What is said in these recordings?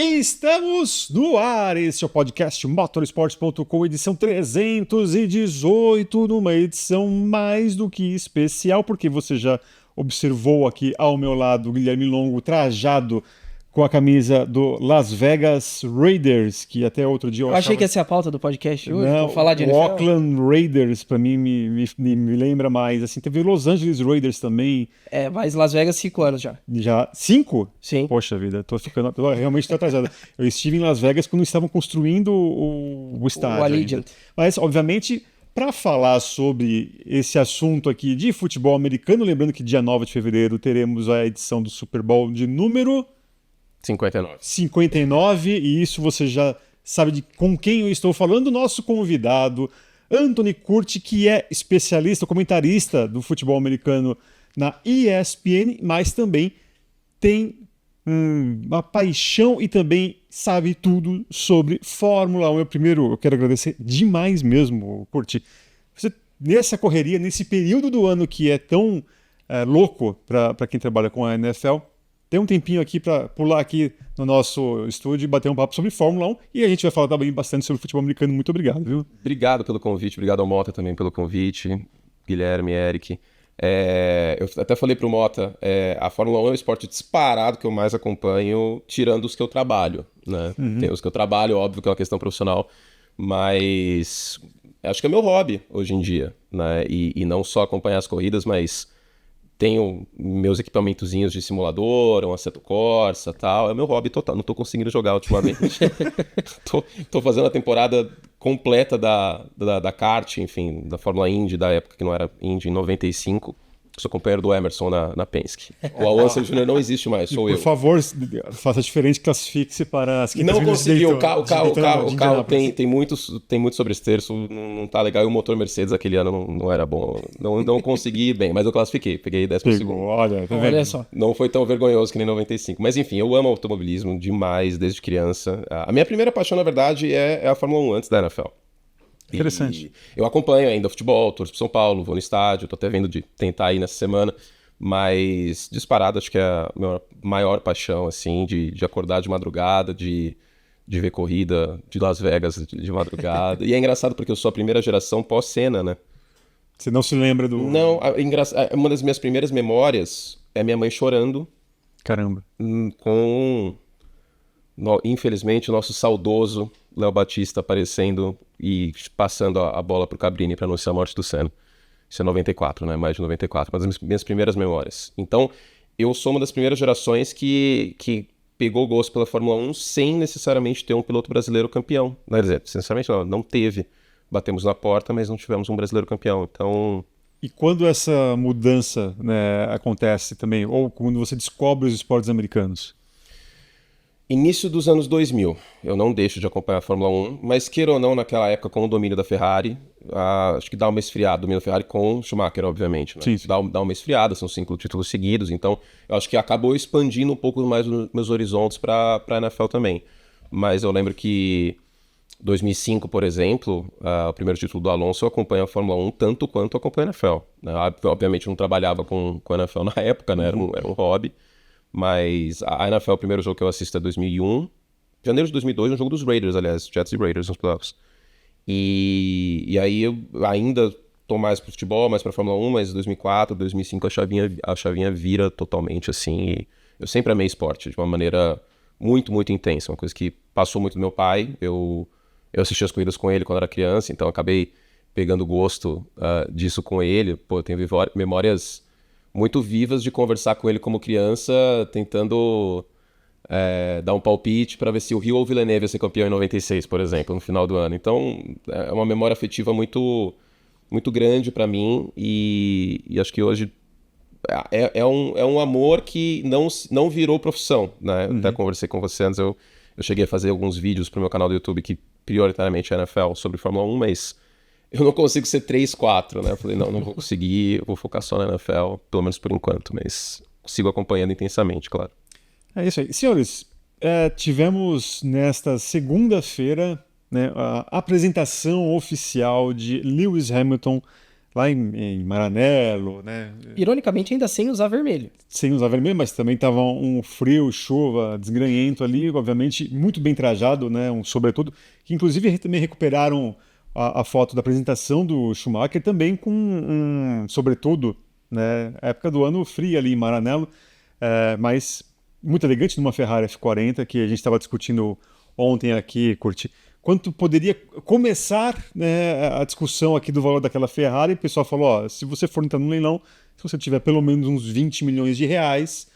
Estamos no ar, este é o podcast Motorsports.com, edição 318, numa edição mais do que especial, porque você já observou aqui ao meu lado o Guilherme Longo trajado com a camisa do Las Vegas Raiders, que até outro dia eu achei que ia ser a pauta do podcast hoje, não, vou falar de o NFL. Oakland Raiders, pra mim, me lembra mais. Assim, teve Los Angeles Raiders também. Mas Las Vegas 5 anos já. Já 5? Sim. Poxa vida, realmente tô atrasado. Eu estive em Las Vegas quando estavam construindo o estádio. O Allegiant. Mas, obviamente, para falar sobre esse assunto aqui de futebol americano, lembrando que dia 9 de fevereiro teremos a edição do Super Bowl de número 59, e isso você já sabe com quem eu estou falando. Nosso convidado, Anthony Curti, que é especialista, comentarista do futebol americano na ESPN, mas também tem uma paixão e também sabe tudo sobre Fórmula 1. Eu quero agradecer demais mesmo, Curti. Você, nessa correria, nesse período do ano que é tão louco para quem trabalha com a NFL, tem um tempinho aqui para pular aqui no nosso estúdio e bater um papo sobre Fórmula 1, e a gente vai falar também bastante sobre futebol americano. Muito obrigado, viu? Obrigado pelo convite, obrigado ao Mota também pelo convite, Guilherme, Eric. Eu até falei pro Mota, a Fórmula 1 é o esporte disparado que eu mais acompanho, tirando os que eu trabalho, né? Tem os que eu trabalho, óbvio que é uma questão profissional, mas acho que é meu hobby hoje em dia, né? E não só acompanhar as corridas, mas tenho meus equipamentozinhos de simulador, um Assetto Corsa e tal. É meu hobby total. Não tô conseguindo jogar ultimamente. tô fazendo a temporada completa da kart, enfim, da Fórmula Indy, da época que não era Indy, em 95. Sou companheiro do Emerson na Penske. O Alonso Jr. não existe mais, sou eu. Por favor, faça diferente, classifique-se para as quintas Não consegui, o carro tem muito sobresterço, não tá legal, e o motor Mercedes aquele ano não era bom, não consegui ir bem, mas eu classifiquei, peguei 10º. Olha, tá vendo? Olha só. Não foi tão vergonhoso que nem 95, mas enfim, eu amo automobilismo demais desde criança. A minha primeira paixão, na verdade, é a Fórmula 1 antes da NFL. Interessante. E eu acompanho ainda futebol, torço pro São Paulo, vou no estádio, tô até vendo de tentar ir nessa semana, mas disparado acho que é a minha maior paixão, assim, de acordar de madrugada, de ver corrida de Las Vegas de madrugada. E é engraçado porque eu sou a primeira geração pós-Senna, né? Você não se lembra do... Não, uma das minhas primeiras memórias é minha mãe chorando. Caramba. Infelizmente, o nosso saudoso Léo Batista aparecendo e passando a bola pro Cabrini para anunciar a morte do Senna. Isso é 94, né? Mais de 94. Uma das minhas primeiras memórias. Então, eu sou uma das primeiras gerações que pegou gosto pela Fórmula 1 sem necessariamente ter um piloto brasileiro campeão. Quer dizer, sinceramente, não teve. Batemos na porta, mas não tivemos um brasileiro campeão. Então... E quando essa mudança, né, acontece também? Ou quando você descobre os esportes americanos? Início dos anos 2000, eu não deixo de acompanhar a Fórmula 1, mas queira ou não, naquela época com o domínio da Ferrari, acho que dá uma esfriada, domínio da Ferrari com Schumacher, obviamente, né? Sim. Dá uma esfriada, são 5 títulos seguidos, então eu acho que acabou expandindo um pouco mais os meus horizontes para a NFL também. Mas eu lembro que 2005, por exemplo, o primeiro título do Alonso, eu acompanho a Fórmula 1 tanto quanto eu acompanho a NFL. Né? Obviamente eu não trabalhava com a NFL na época, né? Era um hobby. Mas a NFL, o primeiro jogo que eu assisto é 2001. Janeiro de 2002, um jogo dos Raiders, aliás, Jets e Raiders nos playoffs. E aí eu ainda tô mais pro futebol, mais pra Fórmula 1, mas 2004, 2005 a chavinha vira totalmente, assim. E eu sempre amei esporte, de uma maneira muito, muito intensa. Uma coisa que passou muito do meu pai. Eu assisti as corridas com ele quando era criança, então acabei pegando gosto disso com ele. Pô, eu tenho memórias muito vivas de conversar com ele como criança, tentando dar um palpite para ver se o Rio ou o Villeneuve ia ser campeão em 96, por exemplo, no final do ano. Então, é uma memória afetiva muito, muito grande para mim, e acho que hoje é um amor que não virou profissão, né? Até conversei com você antes, eu cheguei a fazer alguns vídeos pro meu canal do YouTube que prioritariamente é NFL sobre Fórmula 1, mas eu não consigo ser 3, 4, né? Eu falei, não vou conseguir, eu vou focar só na NFL, pelo menos por enquanto, mas sigo acompanhando intensamente, claro. É isso aí. Senhores, tivemos nesta segunda-feira, né, a apresentação oficial de Lewis Hamilton lá em Maranello, né? Ironicamente, ainda sem usar vermelho. Sem usar vermelho, mas também estava um frio, chuva, desgranhento ali, obviamente muito bem trajado, né? Um sobretudo, que inclusive também recuperaram a foto da apresentação do Schumacher também com um sobretudo, né? Época do ano fria ali em Maranello, mas muito elegante numa Ferrari F40 que a gente estava discutindo ontem aqui, Curti. Quanto poderia começar, né, a discussão aqui do valor daquela Ferrari, o pessoal falou, ó, se você for entrar no leilão, se você tiver pelo menos uns 20 milhões de reais,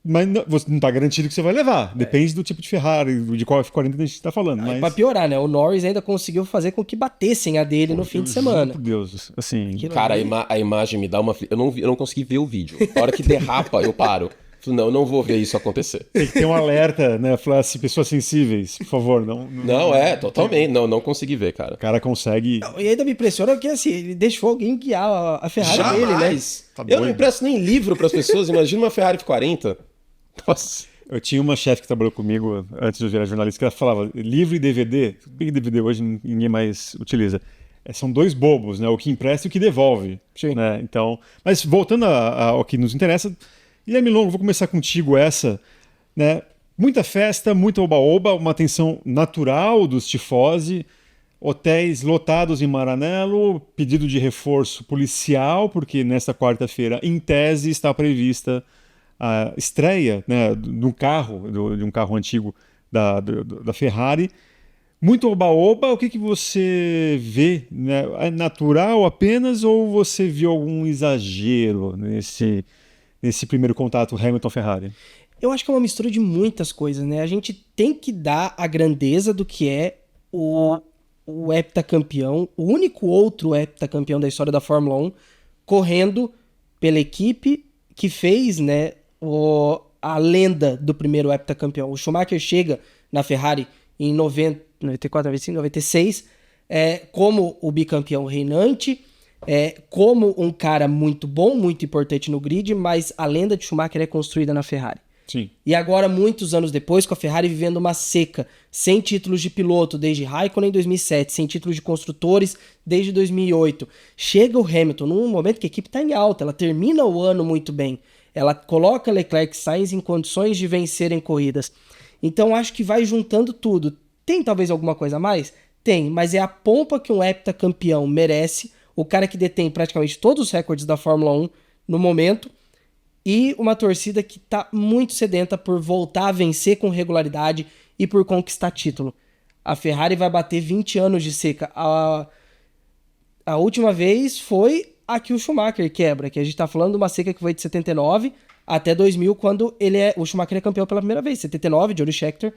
mas você não está garantido que você vai levar. Depende do tipo de Ferrari, de qual F40 a gente está falando. Mas... Pra piorar, né? O Norris ainda conseguiu fazer com que batessem a dele no fim de semana. Meu Deus, assim... Cara, a imagem me dá uma... Eu não consegui ver o vídeo. A hora que derrapa, eu paro. Não, eu não vou ver isso acontecer. Tem que ter um alerta, né? Falar assim, pessoas sensíveis, por favor, não... Totalmente. Não consegui ver, cara. O cara consegue... E ainda me impressiona que, assim, ele deixou alguém guiar a Ferrari dele, né? Tá Eu não doido. empresto nem livro pras pessoas. Imagina uma Ferrari F40. Nossa. Eu tinha uma chefe que trabalhou comigo antes de eu virar jornalista, que ela falava, livro e DVD, tudo bem que DVD hoje ninguém mais utiliza, são dois bobos, né? O que empresta e o que devolve. Sim. Né? Então, mas voltando ao que nos interessa, Guilherme Longo, vou começar contigo essa, né? Muita festa, muito oba-oba, uma atenção natural dos tifosi, hotéis lotados em Maranello, pedido de reforço policial, porque nesta quarta-feira, em tese, está prevista a estreia, né, de um carro antigo da Ferrari. Muito oba-oba, o que você vê? Né? É natural apenas ou você viu algum exagero nesse primeiro contato Hamilton-Ferrari? Eu acho que é uma mistura de muitas coisas, né? A gente tem que dar a grandeza do que é o heptacampeão, o único outro heptacampeão da história da Fórmula 1, correndo pela equipe que fez, né, a lenda do primeiro heptacampeão. O Schumacher chega na Ferrari em 94, 95, 96, como o bicampeão reinante, como um cara muito bom, muito importante no grid, mas a lenda de Schumacher é construída na Ferrari. Sim. E agora, muitos anos depois, com a Ferrari vivendo uma seca, sem títulos de piloto desde Raikkonen em 2007, sem títulos de construtores desde 2008, chega o Hamilton num momento que a equipe está em alta, ela termina o ano muito bem, ela coloca Leclerc e Sainz em condições de vencerem corridas. Então acho que vai juntando tudo. Tem talvez alguma coisa a mais? Tem, mas é a pompa que um heptacampeão merece, o cara que detém praticamente todos os recordes da Fórmula 1 no momento, e uma torcida que está muito sedenta por voltar a vencer com regularidade e por conquistar título. A Ferrari vai bater 20 anos de seca. A última vez foi a que o Schumacher quebra, que a gente tá falando de uma seca que foi de 79 até 2000, quando o Schumacher é campeão pela primeira vez. 79, Jody Scheckter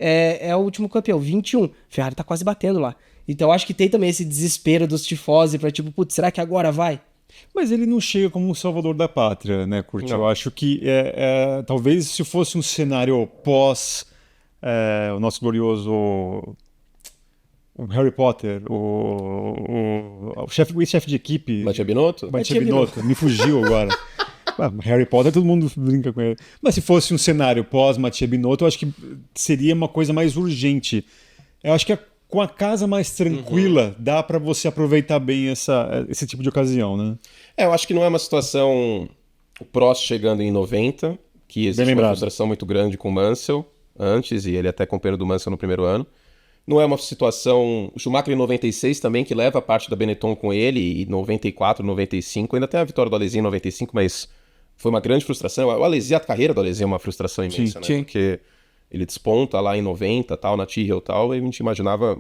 é o último campeão. 21, Ferrari tá quase batendo lá. Então acho que tem também esse desespero dos tifosi pra tipo, putz, será que agora vai? Mas ele não chega como um salvador da pátria, né, Curti? Eu acho que talvez se fosse um cenário pós o nosso glorioso o Harry Potter, o chefe de equipe... Mattia Binotto? Mattia Binotto, me fugiu agora. Harry Potter, todo mundo brinca com ele. Mas se fosse um cenário pós-Mattia Binotto, eu acho que seria uma coisa mais urgente. Eu acho que com a casa mais tranquila, dá para você aproveitar bem esse tipo de ocasião, né? Eu acho que não é uma situação... O Prost chegando em 90, que existe uma frustração muito grande com o Mansell antes, e ele até companheiro do Mansell no primeiro ano. Não é uma situação... O Schumacher em 96 também, que leva a parte da Benetton com ele, e 94, 95, ainda tem a vitória do Alesi em 95, mas foi uma grande frustração. O Alesi, a carreira do Alesi é uma frustração imensa, né? Porque ele desponta lá em 90, tal, na Tyrrell e tal, e a gente imaginava,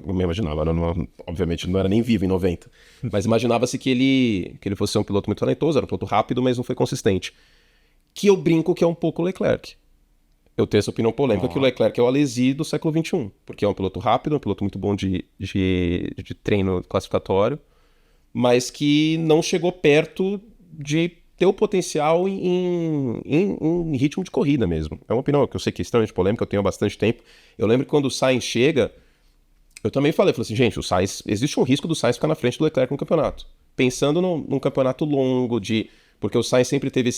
obviamente não era nem vivo em 90, mas imaginava-se que ele fosse ser um piloto muito talentoso, era um piloto rápido, mas não foi consistente. Que eu brinco que é um pouco o Leclerc. Eu tenho essa opinião polêmica que o Leclerc é o Alesi do século XXI, porque é um piloto rápido, um piloto muito bom de treino classificatório, mas que não chegou perto de ter o potencial em ritmo de corrida mesmo. É uma opinião que eu sei que é extremamente polêmica, eu tenho há bastante tempo. Eu lembro que quando o Sainz chega, eu também falei assim, gente, o Sainz, existe um risco do Sainz ficar na frente do Leclerc no campeonato. Pensando num campeonato longo, porque o Sainz sempre teve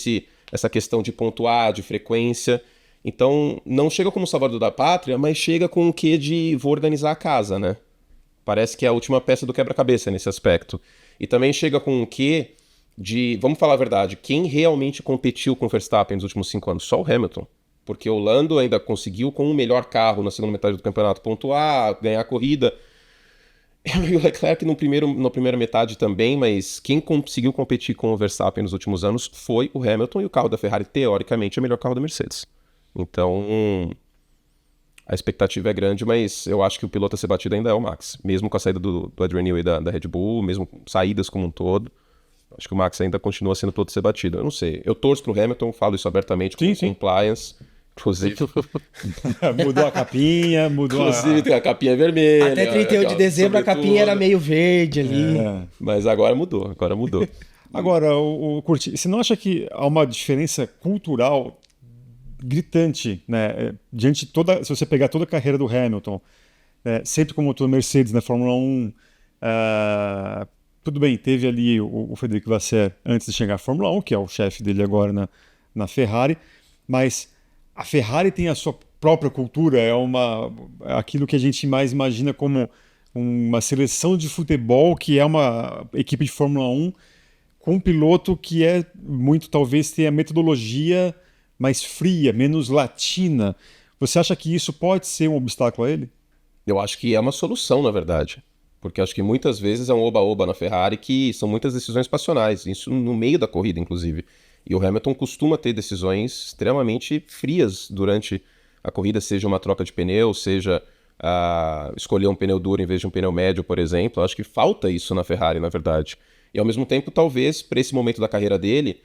essa questão de pontuar, de frequência. Então, não chega como salvador da pátria, mas chega com o quê de vou organizar a casa, né? Parece que é a última peça do quebra-cabeça nesse aspecto. E também chega com um quê de, vamos falar a verdade, quem realmente competiu com o Verstappen nos últimos 5 anos? Só o Hamilton. Porque o Lando ainda conseguiu, com o melhor carro na segunda metade do campeonato, pontuar, ganhar a corrida. E o Leclerc na primeira metade também, mas quem conseguiu competir com o Verstappen nos últimos anos foi o Hamilton, e o carro da Ferrari, teoricamente, é o melhor carro da Mercedes. Então, a expectativa é grande, mas eu acho que o piloto a ser batido ainda é o Max. Mesmo com a saída do Adrian Newey da Red Bull, mesmo saídas como um todo, acho que o Max ainda continua sendo o piloto a ser batido. Eu não sei. Eu torço pro Hamilton, falo isso abertamente com compliance. Inclusive, mudou a capinha, inclusive tem a capinha vermelha. Até 31 de dezembro a capinha era meio verde ali. Mas agora mudou. Agora, o Curti, você não acha que há uma diferença cultural gritante, né? Diante de toda, se você pegar toda a carreira do Hamilton, sempre como motor Mercedes na Fórmula 1, tudo bem, teve ali o Frederico Vasseur antes de chegar à Fórmula 1, que é o chefe dele agora na Ferrari, mas a Ferrari tem a sua própria cultura, é aquilo que a gente mais imagina como uma seleção de futebol, que é uma equipe de Fórmula 1 com um piloto que é muito, talvez, tenha a metodologia mais fria, menos latina. Você acha que isso pode ser um obstáculo a ele? Eu acho que é uma solução, na verdade. Porque acho que muitas vezes é um oba-oba na Ferrari que são muitas decisões passionais, isso no meio da corrida, inclusive. E o Hamilton costuma ter decisões extremamente frias durante a corrida, seja uma troca de pneu, seja escolher um pneu duro em vez de um pneu médio, por exemplo. Eu acho que falta isso na Ferrari, na verdade. E ao mesmo tempo, talvez, para esse momento da carreira dele,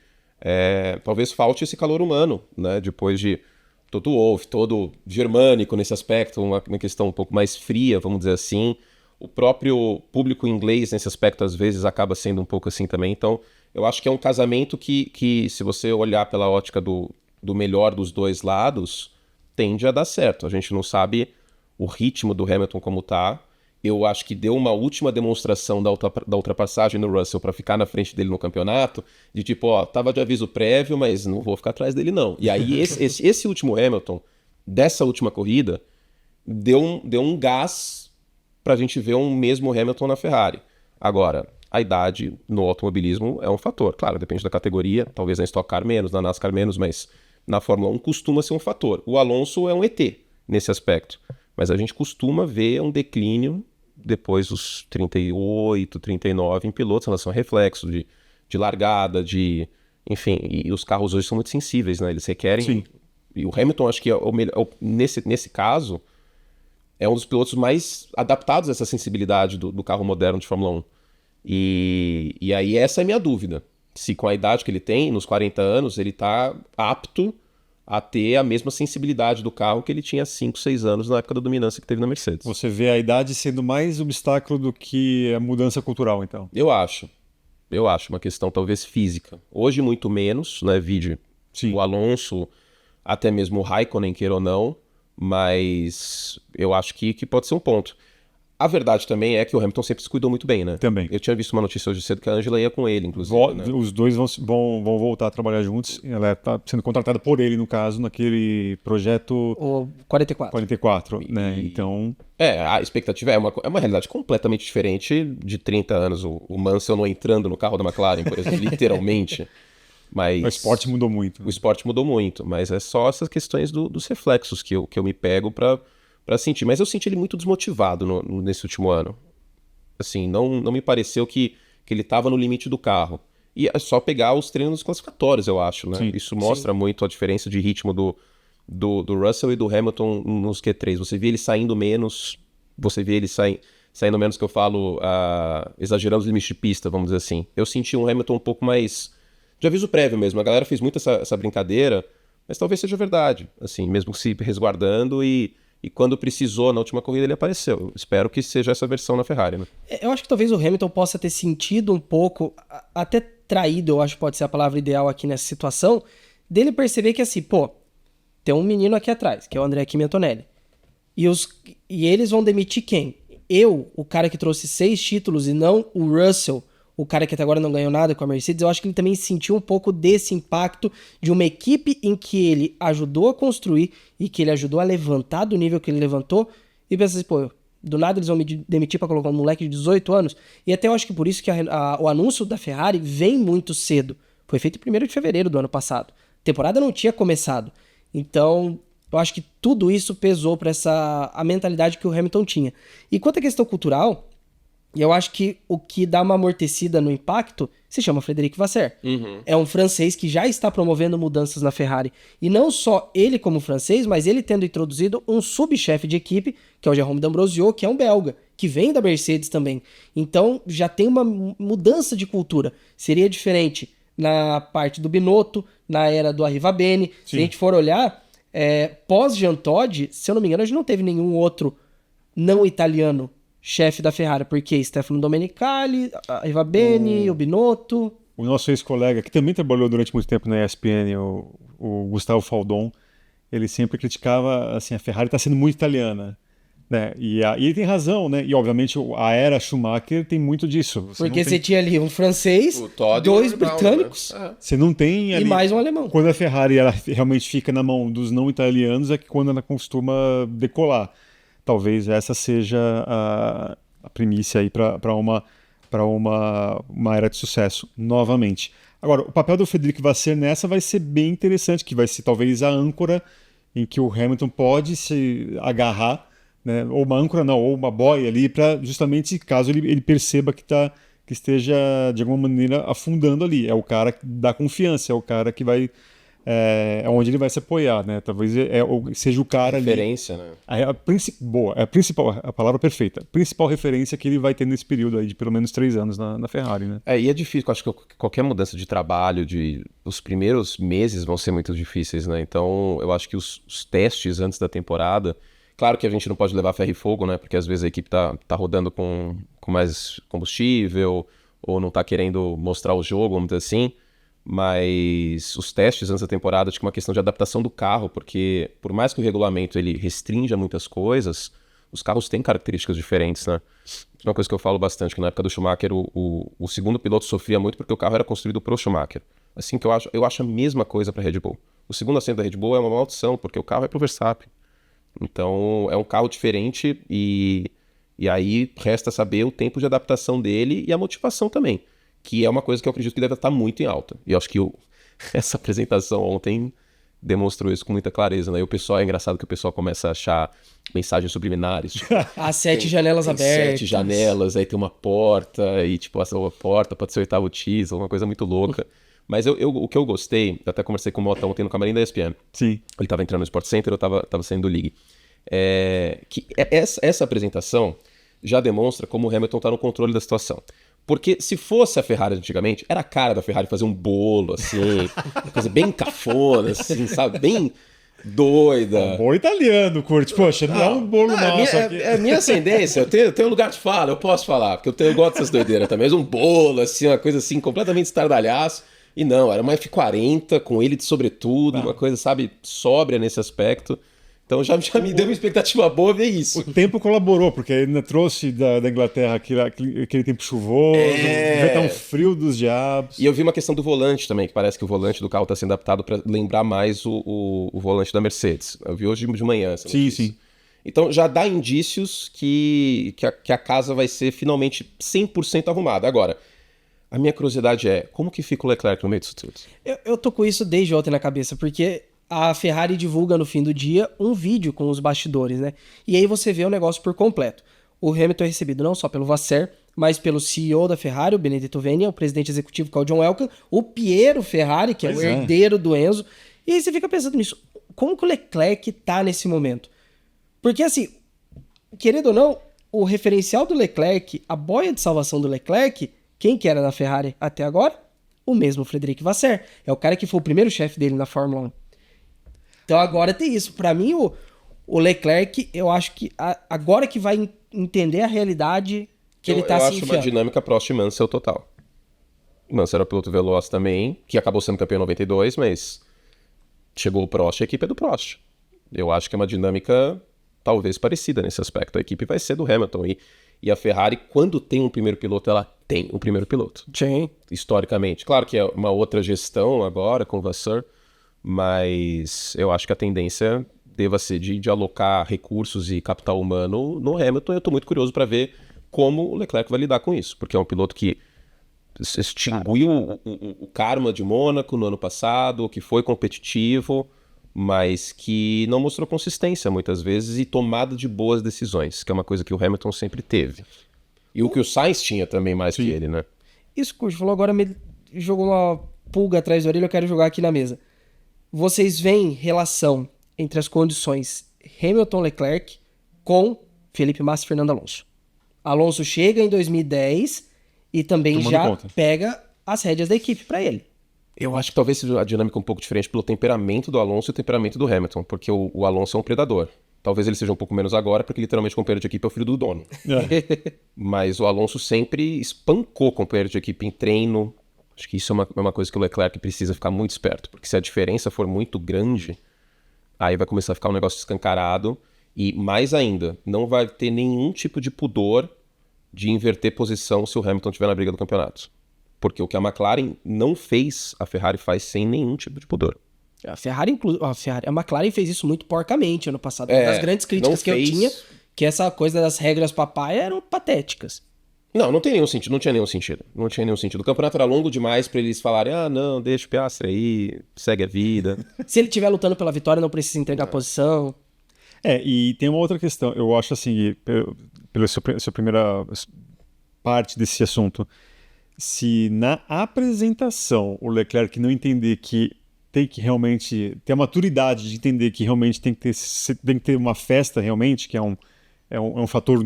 talvez falte esse calor humano, né? Depois de Toto Wolff, todo germânico nesse aspecto, uma questão um pouco mais fria, vamos dizer assim. O próprio público inglês, nesse aspecto, às vezes, acaba sendo um pouco assim também. Então, eu acho que é um casamento que se você olhar pela ótica do melhor dos dois lados, tende a dar certo. A gente não sabe o ritmo do Hamilton como tá. Eu acho que deu uma última demonstração da ultrapassagem no Russell para ficar na frente dele no campeonato, de tipo, tava de aviso prévio, mas não vou ficar atrás dele não. E aí esse último Hamilton, dessa última corrida, deu um gás pra gente ver um mesmo Hamilton na Ferrari. Agora, a idade no automobilismo é um fator. Claro, depende da categoria, talvez na Stock Car menos, na NASCAR menos, mas na Fórmula 1 costuma ser um fator. O Alonso é um ET nesse aspecto, mas a gente costuma ver um declínio depois dos 38, 39 em pilotos em relação a reflexo, de largada, enfim, e os carros hoje são muito sensíveis, né? Eles requerem... Sim. E o Hamilton, acho que nesse caso, é um dos pilotos mais adaptados a essa sensibilidade do carro moderno de Fórmula 1. E aí essa é a minha dúvida. Se com a idade que ele tem, nos 40 anos, ele está apto a ter a mesma sensibilidade do carro que ele tinha 5, 6 anos na época da dominância que teve na Mercedes. Você vê a idade sendo mais obstáculo do que a mudança cultural, então? Eu acho uma questão talvez física. Hoje muito menos, né, vídeo o Alonso, até mesmo o Raikkonen, queira ou não, mas eu acho que pode ser um ponto. A verdade também é que o Hamilton sempre se cuidou muito bem, né? Também. Eu tinha visto uma notícia hoje cedo que a Angela ia com ele, inclusive. Né? Os dois vão voltar a trabalhar juntos. Ela está sendo contratada por ele, no caso, naquele projeto... O 44. 44, né? Então... a expectativa é uma realidade completamente diferente de 30 anos. O Mansell não entrando no carro da McLaren, por exemplo, literalmente. Mas o esporte mudou muito. O esporte mudou muito, mas é só essas questões dos reflexos que eu me pego pra sentir. Mas eu senti ele muito desmotivado nesse último ano. Assim, não me pareceu que ele estava no limite do carro. E é só pegar os treinos classificatórios, eu acho, né? Sim, isso mostra muito a diferença de ritmo do Russell e do Hamilton nos Q3. Você vê ele saindo menos, você vê ele saindo menos, que eu falo, exagerando os limites de pista, vamos dizer assim. Eu senti um Hamilton um pouco mais... de aviso prévio mesmo. A galera fez muito essa brincadeira, mas talvez seja verdade. Assim, mesmo se resguardando e quando precisou na última corrida ele apareceu. Espero que seja essa versão na Ferrari, né? Eu acho que talvez o Hamilton possa ter sentido um pouco, até traído, eu acho que pode ser a palavra ideal aqui nessa situação, dele perceber que assim, tem um menino aqui atrás, que é o André Kimi Antonelli. E eles vão demitir quem? Eu, o cara que trouxe 6 títulos, e não o Russell, o cara que até agora não ganhou nada com a Mercedes. Eu acho que ele também sentiu um pouco desse impacto de uma equipe em que ele ajudou a construir e que ele ajudou a levantar do nível que ele levantou, e pensa assim, do nada eles vão me demitir pra colocar um moleque de 18 anos. E até eu acho que por isso que o anúncio da Ferrari vem muito cedo. Foi feito em 1º de fevereiro do ano passado. A temporada não tinha começado. Então, eu acho que tudo isso pesou pra a mentalidade que o Hamilton tinha. E quanto à questão cultural, eu acho que o que dá uma amortecida no impacto se chama Frederic Vasseur. É um francês que já está promovendo mudanças na Ferrari. E não só ele como francês, mas ele tendo introduzido um subchefe de equipe, que é o Jérôme D'Ambrosio, que é um belga, que vem da Mercedes também. Então já tem uma mudança de cultura. Seria diferente na parte do Binotto, na era do Arrivabene. Se a gente for olhar, pós-Jean Todt, se eu não me engano, a gente não teve nenhum outro não italiano chefe da Ferrari, porque Stefano Domenicali, Arrivabene, o Binotto. O nosso ex-colega, que também trabalhou durante muito tempo na ESPN, o Gustavo Faldon, ele sempre criticava, assim, a Ferrari está sendo muito italiana. Né? E ele tem razão, né? E obviamente a era Schumacher tem muito disso. Você tinha ali um francês, dois britânicos, né? Você não tem ali, e mais um alemão. Quando a Ferrari ela realmente fica na mão dos não italianos é que quando ela costuma decolar. Talvez essa seja a primícia aí para uma era de sucesso novamente. Agora, o papel do Frederic Vasseur nessa vai ser bem interessante, que vai ser talvez a âncora em que o Hamilton pode se agarrar, né? Ou uma âncora não, ou uma boia ali, para justamente caso ele perceba que esteja de alguma maneira afundando ali. É o cara que dá confiança, é o cara que vai é onde ele vai se apoiar, né? Talvez seja o cara referência, ali. Né? A principal, a palavra perfeita. A principal referência que ele vai ter nesse período aí de pelo menos 3 anos na Ferrari, né? E é difícil, eu acho que qualquer mudança de trabalho, os primeiros meses vão ser muito difíceis, né? Então, eu acho que os testes antes da temporada, claro que a gente não pode levar ferro e fogo, né? Porque às vezes a equipe tá rodando com mais combustível ou não tá querendo mostrar o jogo, vamos dizer assim. Mas os testes antes da temporada, acho que é uma questão de adaptação do carro, porque por mais que o regulamento ele restrinja muitas coisas, os carros têm características diferentes, né? Uma coisa que eu falo bastante, que na época do Schumacher, o segundo piloto sofria muito porque o carro era construído pro Schumacher. Assim que eu acho a mesma coisa para Red Bull. O segundo assento da Red Bull é uma maldição, porque o carro é pro Verstappen. Então é um carro diferente e aí resta saber o tempo de adaptação dele e a motivação também, que é uma coisa que eu acredito que deve estar muito em alta. E eu acho que essa apresentação ontem demonstrou isso com muita clareza, né? E o pessoal, é engraçado que o pessoal começa a achar mensagens subliminares. Tipo, as 7 janelas abertas. 7 janelas, aí tem uma porta, e tipo, essa porta pode ser o 8º teaser, uma coisa muito louca. Mas o que eu gostei, eu até conversei com o Mota ontem no camarim da ESPN. Sim. Ele estava entrando no Sport Center, eu estava saindo do League. Essa apresentação já demonstra como o Hamilton está no controle da situação. Porque se fosse a Ferrari antigamente, era a cara da Ferrari fazer um bolo, assim, uma coisa bem cafona, assim, sabe? Bem doida. Um bolo italiano, Curti. Poxa, não é um bolo nosso aqui. É minha ascendência, eu tenho lugar de fala, eu posso falar, porque eu gosto dessas doideiras também. Mas um bolo, assim, uma coisa assim, completamente estardalhaço. E não, era uma F40 com ele de sobretudo, uma coisa, sabe, sóbria nesse aspecto. Então já me deu uma expectativa boa ver isso. O tempo colaborou, porque ainda trouxe da Inglaterra aquele tempo chuvoso, já tá um frio dos diabos. E eu vi uma questão do volante também, que parece que o volante do carro está sendo adaptado para lembrar mais o volante da Mercedes. Eu vi hoje de manhã. Sim. Então já dá indícios que a casa vai ser finalmente 100% arrumada. Agora, a minha curiosidade é, como que fica o Leclerc no meio disso tudo? Eu tô com isso desde ontem na cabeça, porque a Ferrari divulga no fim do dia um vídeo com os bastidores, né? E aí você vê o negócio por completo. O Hamilton é recebido não só pelo Vasseur, mas pelo CEO da Ferrari, o Benedetto Venia, o presidente executivo, que é o John Elkann, o Piero Ferrari, que é o herdeiro do Enzo. E aí você fica pensando nisso. Como que o Leclerc tá nesse momento? Porque assim, querendo ou não, o referencial do Leclerc, a boia de salvação do Leclerc, quem que era na Ferrari até agora? O mesmo Frederic Vasseur. É o cara que foi o primeiro chefe dele na Fórmula 1. Então agora tem isso. Pra mim, o Leclerc, eu acho que agora que vai entender a realidade que ele tá se enfiando. Eu acho uma dinâmica Prost e Mansell total. Mansell era piloto veloz também, que acabou sendo campeão em 92, mas chegou o Prost e a equipe é do Prost. Eu acho que é uma dinâmica talvez parecida nesse aspecto. A equipe vai ser do Hamilton. E a Ferrari, quando tem um primeiro piloto, ela tem um primeiro piloto. Sim. Historicamente. Claro que é uma outra gestão agora com o Vasseur, mas eu acho que a tendência deva ser de alocar recursos e capital humano no Hamilton. Eu estou muito curioso para ver como o Leclerc vai lidar com isso, porque é um piloto que extinguiu o karma de Mônaco no ano passado, que foi competitivo, mas que não mostrou consistência muitas vezes e tomada de boas decisões, que é uma coisa que o Hamilton sempre teve. E o que o Sainz tinha também mais que ele, né? Isso que o falou agora me jogou uma pulga atrás da orelha, eu quero jogar aqui na mesa. Vocês veem relação entre as condições Hamilton-Leclerc com Felipe Massa e Fernando Alonso. Alonso chega em 2010 e também Tomando já conta. pega as rédeas da equipe para ele. Eu acho que talvez seja a dinâmica um pouco diferente pelo temperamento do Alonso e o temperamento do Hamilton, porque o Alonso é um predador. Talvez ele seja um pouco menos agora, porque literalmente o companheiro de equipe é o filho do dono. Mas o Alonso sempre espancou o companheiro de equipe em treino. Acho que isso é uma coisa que o Leclerc precisa ficar muito esperto, porque se a diferença for muito grande, aí vai começar a ficar um negócio escancarado e, mais ainda, não vai ter nenhum tipo de pudor de inverter posição se o Hamilton estiver na briga do campeonato. Porque o que a McLaren não fez, a Ferrari faz sem nenhum tipo de pudor. A McLaren fez isso muito porcamente ano passado. Uma das grandes críticas que eu tinha, que essa coisa das regras papai eram patéticas. Não tem nenhum sentido, não tinha nenhum sentido. Não tinha nenhum sentido. O campeonato era longo demais pra eles falarem, não, deixa o Piastri aí, segue a vida. Se ele estiver lutando pela vitória, não precisa entregar a posição. E tem uma outra questão. Eu acho assim, pela sua primeira parte desse assunto, se na apresentação o Leclerc não entender que tem que realmente ter a maturidade de entender que realmente tem que ter uma festa realmente, que é um fator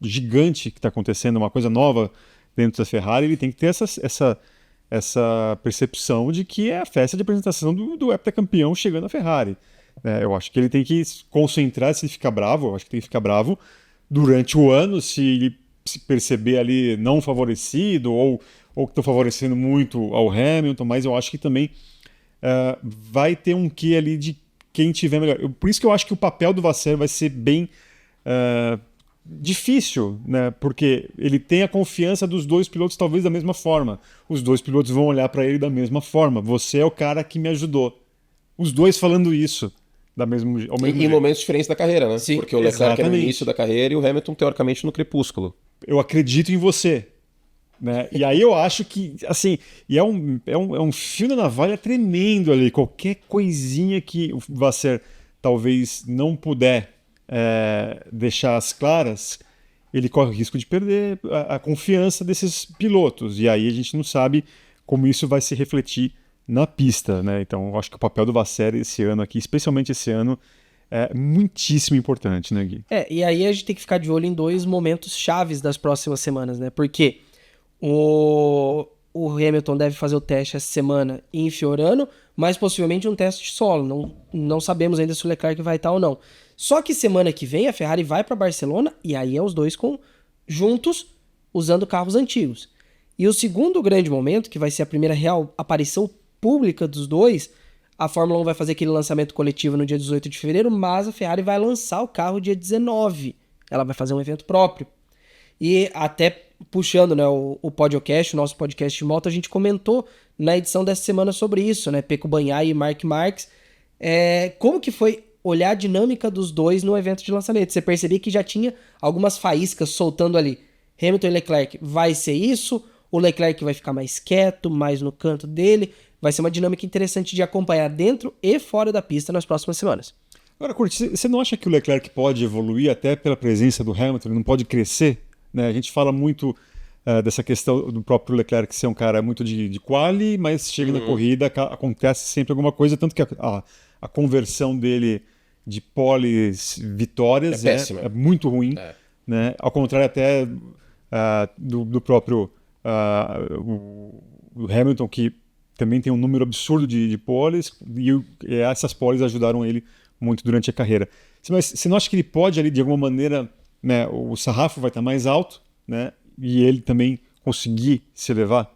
gigante que está acontecendo, uma coisa nova dentro da Ferrari, ele tem que ter essa percepção de que é a festa de apresentação do heptacampeão chegando à Ferrari. Eu acho que ele tem que se concentrar, se ele ficar bravo, eu acho que tem que ficar bravo durante o ano, se ele se perceber ali não favorecido ou que estão favorecendo muito ao Hamilton, mas eu acho que também vai ter um quê ali de quem tiver melhor. Por isso que eu acho que o papel do Vasseur vai ser bem difícil, né? Porque ele tem a confiança dos dois pilotos talvez da mesma forma. Os dois pilotos vão olhar para ele da mesma forma. Você é o cara que me ajudou. Os dois falando isso ao mesmo Em jeito. momentos diferentes da carreira, né? Sim, porque o Leclerc é no exatamente. início da carreira e o Hamilton, teoricamente, no crepúsculo. Eu acredito em você. Né? E aí eu acho que, assim, é um fio na navalha tremendo ali. Qualquer coisinha que o Vasseur talvez não puder deixar as claras, ele corre o risco de perder a confiança desses pilotos. E aí a gente não sabe como isso vai se refletir na pista, né? Então eu acho que o papel do Vasseur esse ano aqui, especialmente esse ano, é muitíssimo importante, né, Gui? E aí a gente tem que ficar de olho em dois momentos chaves das próximas semanas, né? Porque o Hamilton deve fazer o teste essa semana em Fiorano, mas possivelmente um teste solo. Não sabemos ainda se o Leclerc vai estar ou não. Só que semana que vem a Ferrari vai para Barcelona e aí é os dois juntos usando carros antigos. E o segundo grande momento, que vai ser a primeira real aparição pública dos dois, a Fórmula 1 vai fazer aquele lançamento coletivo no dia 18 de fevereiro, mas a Ferrari vai lançar o carro dia 19. Ela vai fazer um evento próprio. E até puxando, né, o podcast, o nosso podcast de moto, a gente comentou na edição dessa semana sobre isso, né? Pecco Bagnaia e Marc Marques. Como que foi olhar a dinâmica dos dois no evento de lançamento? Você percebia que já tinha algumas faíscas soltando ali. Hamilton e Leclerc, vai ser isso? O Leclerc vai ficar mais quieto, mais no canto dele? Vai ser uma dinâmica interessante de acompanhar dentro e fora da pista nas próximas semanas. Agora, Curti, você não acha que o Leclerc pode evoluir até pela presença do Hamilton? Ele não pode crescer? Né? A gente fala muito dessa questão do próprio Leclerc ser um cara muito de quali, mas chega na corrida, acontece sempre alguma coisa, tanto que a conversão dele de poles vitórias é muito ruim. Né? Ao contrário até do próprio o Hamilton, que também tem um número absurdo de poles, e essas poles ajudaram ele muito durante a carreira. Mas você não acha que ele pode ali, de alguma maneira, né, o sarrafo vai estar mais alto, né, e ele também conseguir se elevar?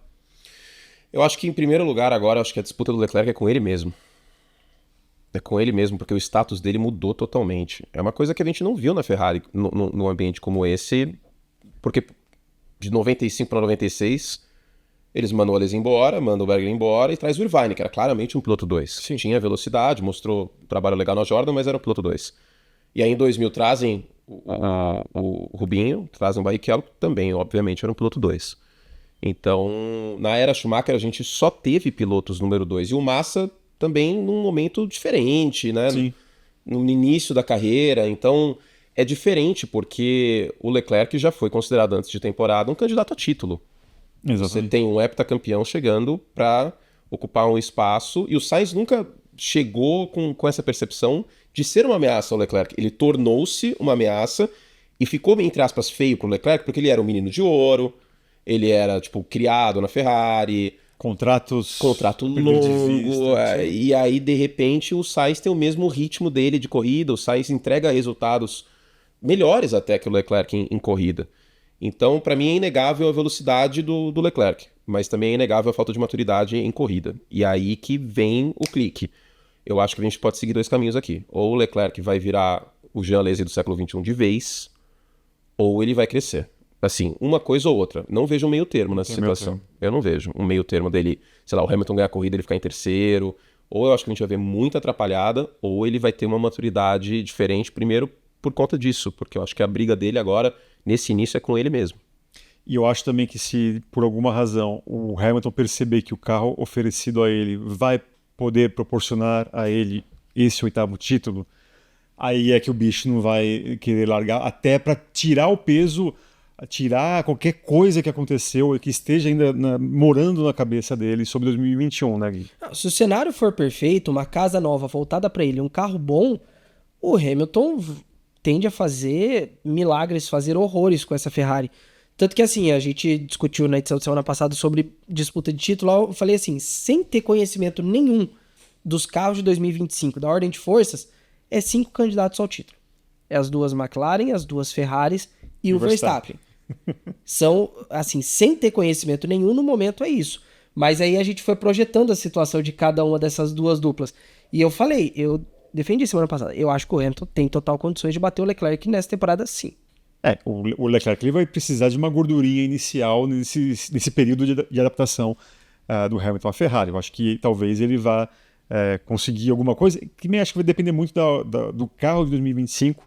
Eu acho que, em primeiro lugar, agora, acho que a disputa do Leclerc é com ele mesmo. É com ele mesmo, porque o status dele mudou totalmente. É uma coisa que a gente não viu na Ferrari, num ambiente como esse, porque de 95 para 96, Eles mandam o Alesi embora, mandam o Berger embora e traz o Irvine, que era claramente um piloto 2. Sim. Tinha velocidade, mostrou um trabalho legal na Jordan, mas era um piloto 2. E aí em 2000 trazem o Rubinho, trazem o Barrichello, que também, obviamente, era um piloto 2. Então, na era Schumacher, a gente só teve pilotos número 2. E o Massa também num momento diferente, né? Sim. No início da carreira. Então, é diferente, porque o Leclerc já foi considerado antes de temporada um candidato a título. Exatamente. Você tem um heptacampeão chegando para ocupar um espaço, e o Sainz nunca chegou com essa percepção de ser uma ameaça ao Leclerc. Ele tornou-se uma ameaça e ficou, entre aspas, feio pro Leclerc, porque ele era um menino de ouro, ele era, tipo, criado na Ferrari, contrato longo, e aí, de repente, o Sainz tem o mesmo ritmo dele de corrida, o Sainz entrega resultados melhores até que o Leclerc em corrida. Então, para mim, é inegável a velocidade do Leclerc, mas também é inegável a falta de maturidade em corrida. E aí que vem o clique. Eu acho que a gente pode seguir 2 caminhos aqui. Ou o Leclerc vai virar o Jean Alesi do século XXI de vez, ou ele vai crescer. Assim, uma coisa ou outra. Não vejo um meio termo nessa situação. Eu não vejo um meio termo dele, sei lá, o Hamilton ganhar a corrida e ele ficar em terceiro. Ou eu acho que a gente vai ver muita atrapalhada, ou ele vai ter uma maturidade diferente, primeiro por conta disso, porque eu acho que a briga dele agora, nesse início, é com ele mesmo. E eu acho também que se, por alguma razão, o Hamilton perceber que o carro oferecido a ele vai poder proporcionar a ele esse 8º título, aí é que o bicho não vai querer largar, até para tirar o peso, tirar qualquer coisa que aconteceu e que esteja ainda morando na cabeça dele sobre 2021, né, Gui? Se o cenário for perfeito, uma casa nova voltada para ele, um carro bom, o Hamilton tende a fazer milagres, fazer horrores com essa Ferrari. Tanto que, assim, a gente discutiu na edição de semana passada sobre disputa de título, eu falei assim, sem ter conhecimento nenhum dos carros de 2025, da ordem de forças, é 5 candidatos ao título. É as 2 McLaren, as 2 Ferraris e o Verstappen. São, assim, sem ter conhecimento nenhum, no momento é isso. Mas aí a gente foi projetando a situação de cada uma dessas 2 duplas. E eu falei, eu defendi semana passada, eu acho que o Hamilton tem total condições de bater o Leclerc nessa temporada, sim. O Leclerc ele vai precisar de uma gordurinha inicial nesse período de adaptação do Hamilton à Ferrari. Eu acho que talvez ele vá conseguir alguma coisa, que me acho que vai depender muito do carro de 2025,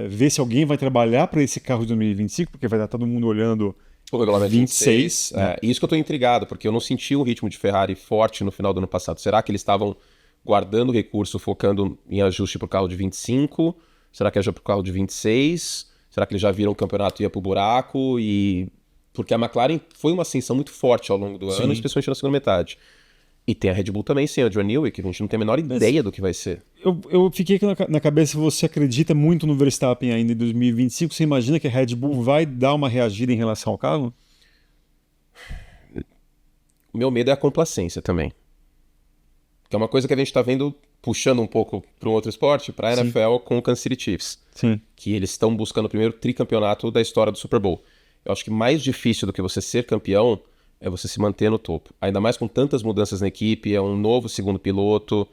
ver se alguém vai trabalhar para esse carro de 2025, porque vai estar todo mundo olhando o regulamento 26. Né? Isso que eu estou intrigado, porque eu não senti um ritmo de Ferrari forte no final do ano passado. Será que eles estavam guardando recurso, focando em ajuste para o carro de 25? Será que é já para o carro de 26? Será que eles já viram o campeonato ia pro buraco? Porque a McLaren foi uma ascensão muito forte ao longo do ano, especialmente na segunda metade. E tem a Red Bull também, sem o Adrian Newey, que a gente não tem a menor ideia do que vai ser. Eu fiquei na cabeça, você acredita muito no Verstappen ainda em 2025? Você imagina que a Red Bull vai dar uma reagida em relação ao carro? O meu medo é a complacência também. Que é uma coisa que a gente está vendo, puxando um pouco para um outro esporte, para a NFL com o Kansas City Chiefs. Sim. Que eles estão buscando o primeiro tricampeonato da história do Super Bowl. Eu acho que mais difícil do que você ser campeão é você se manter no topo. Ainda mais com tantas mudanças na equipe, é um novo segundo piloto,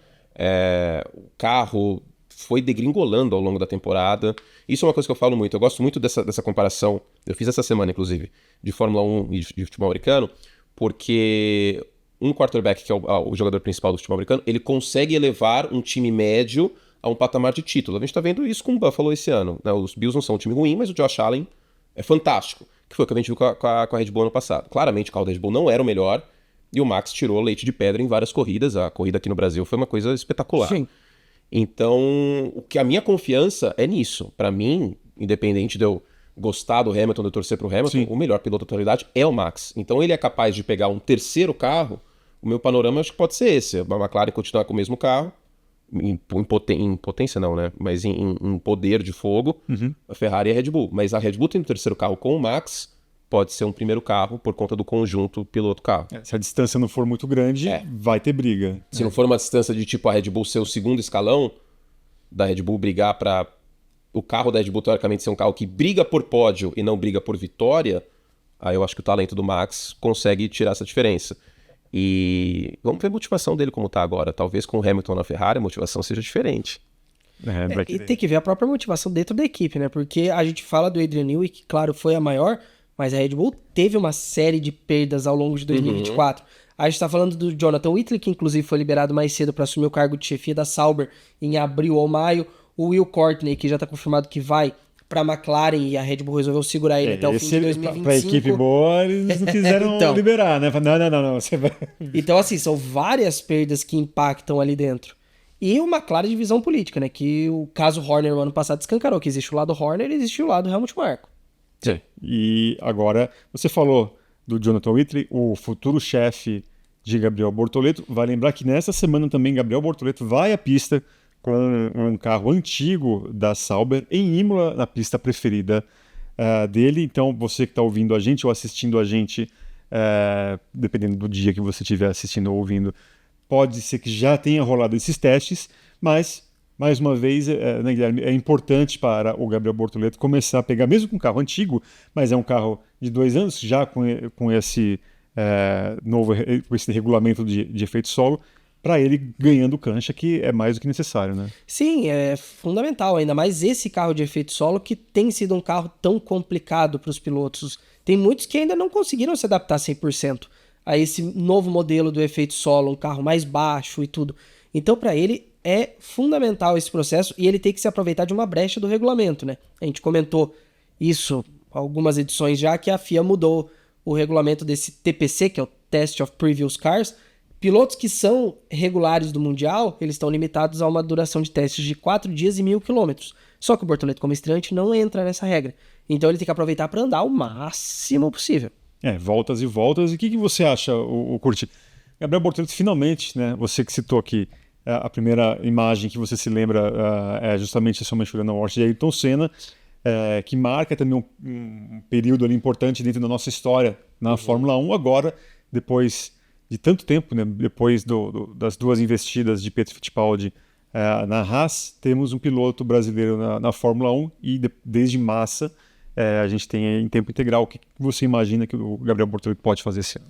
o carro foi degringolando ao longo da temporada. Isso é uma coisa que eu falo muito. Eu gosto muito dessa comparação, eu fiz essa semana, inclusive, de Fórmula 1 e de futebol americano, porque um quarterback, que é o jogador principal do futebol americano, ele consegue elevar um time médio a um patamar de título. A gente tá vendo isso com o Buffalo esse ano, né? Os Bills não são um time ruim, mas o Josh Allen é fantástico, que foi o que a gente viu com a Red Bull ano passado. Claramente o carro da Red Bull não era o melhor, e o Max tirou leite de pedra em várias corridas. A corrida aqui no Brasil foi uma coisa espetacular. Sim. Então, a minha confiança é nisso. Para mim, independente de eu gostar do Hamilton, de eu torcer pro Hamilton, o melhor piloto da atualidade é o Max. Então ele é capaz de pegar um terceiro carro. O meu panorama acho que pode ser esse. A McLaren continuar com o mesmo carro, em potência não, né? Mas em poder de fogo, a Ferrari e a Red Bull. Mas a Red Bull tem o terceiro carro com o Max, pode ser um primeiro carro por conta do conjunto piloto-carro. Se a distância não for muito grande, vai ter briga. Se não for uma distância de tipo a Red Bull ser o segundo escalão, da Red Bull brigar para o carro da Red Bull teoricamente ser um carro que briga por pódio e não briga por vitória, aí eu acho que o talento do Max consegue tirar essa diferença. E vamos ver a motivação dele como tá agora. Talvez com o Hamilton na Ferrari a motivação seja diferente. E tem que ver a própria motivação dentro da equipe, né? Porque a gente fala do Adrian Newey, que claro, foi a maior, mas a Red Bull teve uma série de perdas ao longo de 2024. A gente tá falando do Jonathan Whitley, que inclusive foi liberado mais cedo para assumir o cargo de chefia da Sauber em abril ou maio. O Will Courtney, que já tá confirmado que vai pra McLaren e a Red Bull resolveu segurar ele até o fim de 2025. Pra equipe boa, eles não quiseram Então. liberar, né? Não, você vai... Então, assim, são várias perdas que impactam ali dentro. E uma clara divisão política, né? Que o caso Horner, no ano passado, escancarou que existe o lado Horner e existe o lado Helmut Marko. Sim. E agora, você falou do Jonathan Whitley, o futuro chefe de Gabriel Bortoleto. Vai lembrar que nessa semana também Gabriel Bortoleto vai à pista com um carro antigo da Sauber em Imola, na pista preferida dele. Então, você que está ouvindo a gente ou assistindo a gente, dependendo do dia que você estiver assistindo ou ouvindo, pode ser que já tenha rolado esses testes, mas, mais uma vez, né, Guilherme, é importante para o Gabriel Bortoleto começar a pegar, mesmo com um carro antigo, mas é um carro de 2 anos, já com esse com esse regulamento de efeito solo, para ele ganhando cancha, que é mais do que necessário, né? Sim, é fundamental, ainda mais esse carro de efeito solo que tem sido um carro tão complicado para os pilotos. Tem muitos que ainda não conseguiram se adaptar 100% a esse novo modelo do efeito solo, um carro mais baixo e tudo. Então, para ele, é fundamental esse processo e ele tem que se aproveitar de uma brecha do regulamento, né? A gente comentou isso algumas edições já, que a FIA mudou o regulamento desse TPC, que é o Test of Previous Cars. Pilotos que são regulares do Mundial, eles estão limitados a uma duração de testes de 4 dias e 1.000 km. Só que o Bortoleto, como estreante, não entra nessa regra. Então ele tem que aproveitar para andar o máximo possível. Voltas e voltas. E o que você acha, o Curti? Gabriel Bortoleto, finalmente, né? Você que citou aqui a primeira imagem que você se lembra é justamente a sua menchura na morte de Ayrton Senna, que marca também um período ali importante dentro da nossa história na Fórmula 1. Agora, depois de tanto tempo, né? Depois das 2 investidas de Pietro Fittipaldi na Haas, temos um piloto brasileiro na Fórmula 1 e desde Massa a gente tem em tempo integral. O que você imagina que o Gabriel Bortoleto pode fazer esse ano?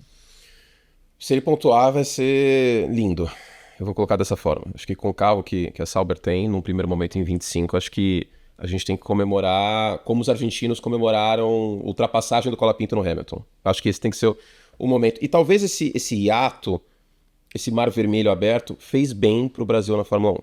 Se ele pontuar, vai ser lindo. Eu vou colocar dessa forma. Acho que com o carro que a Sauber tem, num primeiro momento em 25, acho que a gente tem que comemorar como os argentinos comemoraram a ultrapassagem do Colapinto no Hamilton. Acho que esse tem que ser o momento. E talvez esse hiato, esse mar vermelho aberto, fez bem para o Brasil na Fórmula 1.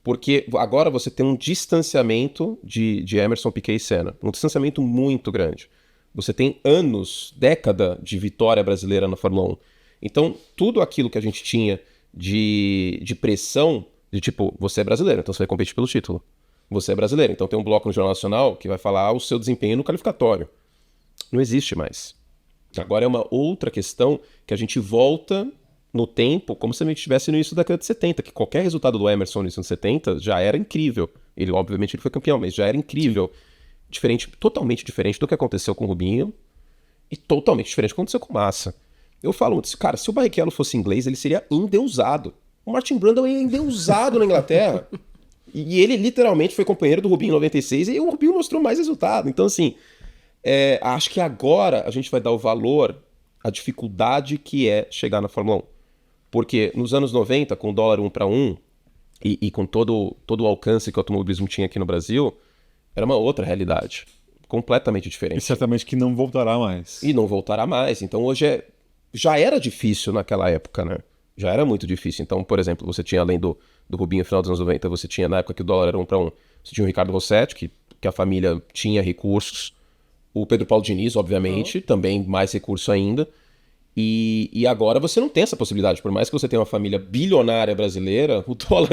Porque agora você tem um distanciamento de Emerson, Piquet e Senna. Um distanciamento muito grande. Você tem anos, década de vitória brasileira na Fórmula 1. Então, tudo aquilo que a gente tinha de pressão, de tipo, você é brasileiro, então você vai competir pelo título. Você é brasileiro, então tem um bloco no Jornal Nacional que vai falar o seu desempenho no qualificatório. Não existe mais. Agora é uma outra questão que a gente volta no tempo como se a gente estivesse no início da década de 70, que qualquer resultado do Emerson no início dos 70 já era incrível. Obviamente, ele foi campeão, mas já era incrível. Totalmente diferente do que aconteceu com o Rubinho e totalmente diferente do que aconteceu com o Massa. Eu falo, cara, se o Barrichello fosse inglês, ele seria endeusado. O Martin Brundle é endeusado na Inglaterra. E ele literalmente foi companheiro do Rubinho em 96 e o Rubinho mostrou mais resultado. Então, assim, acho que agora a gente vai dar o valor à dificuldade que é chegar na Fórmula 1. Porque nos anos 90, com o dólar 1 para 1 e com todo o alcance que o automobilismo tinha aqui no Brasil, era uma outra realidade. Completamente diferente. E certamente que não voltará mais. E não voltará mais. Então hoje já era difícil naquela época, né? Já era muito difícil. Então, por exemplo, você tinha, além do Rubinho no final dos anos 90, você tinha, na época que o dólar era 1 para 1, você tinha o Ricardo Rossetti, que a família tinha recursos. O Pedro Paulo Diniz, obviamente, também mais recurso ainda. E agora você não tem essa possibilidade. Por mais que você tenha uma família bilionária brasileira, o dólar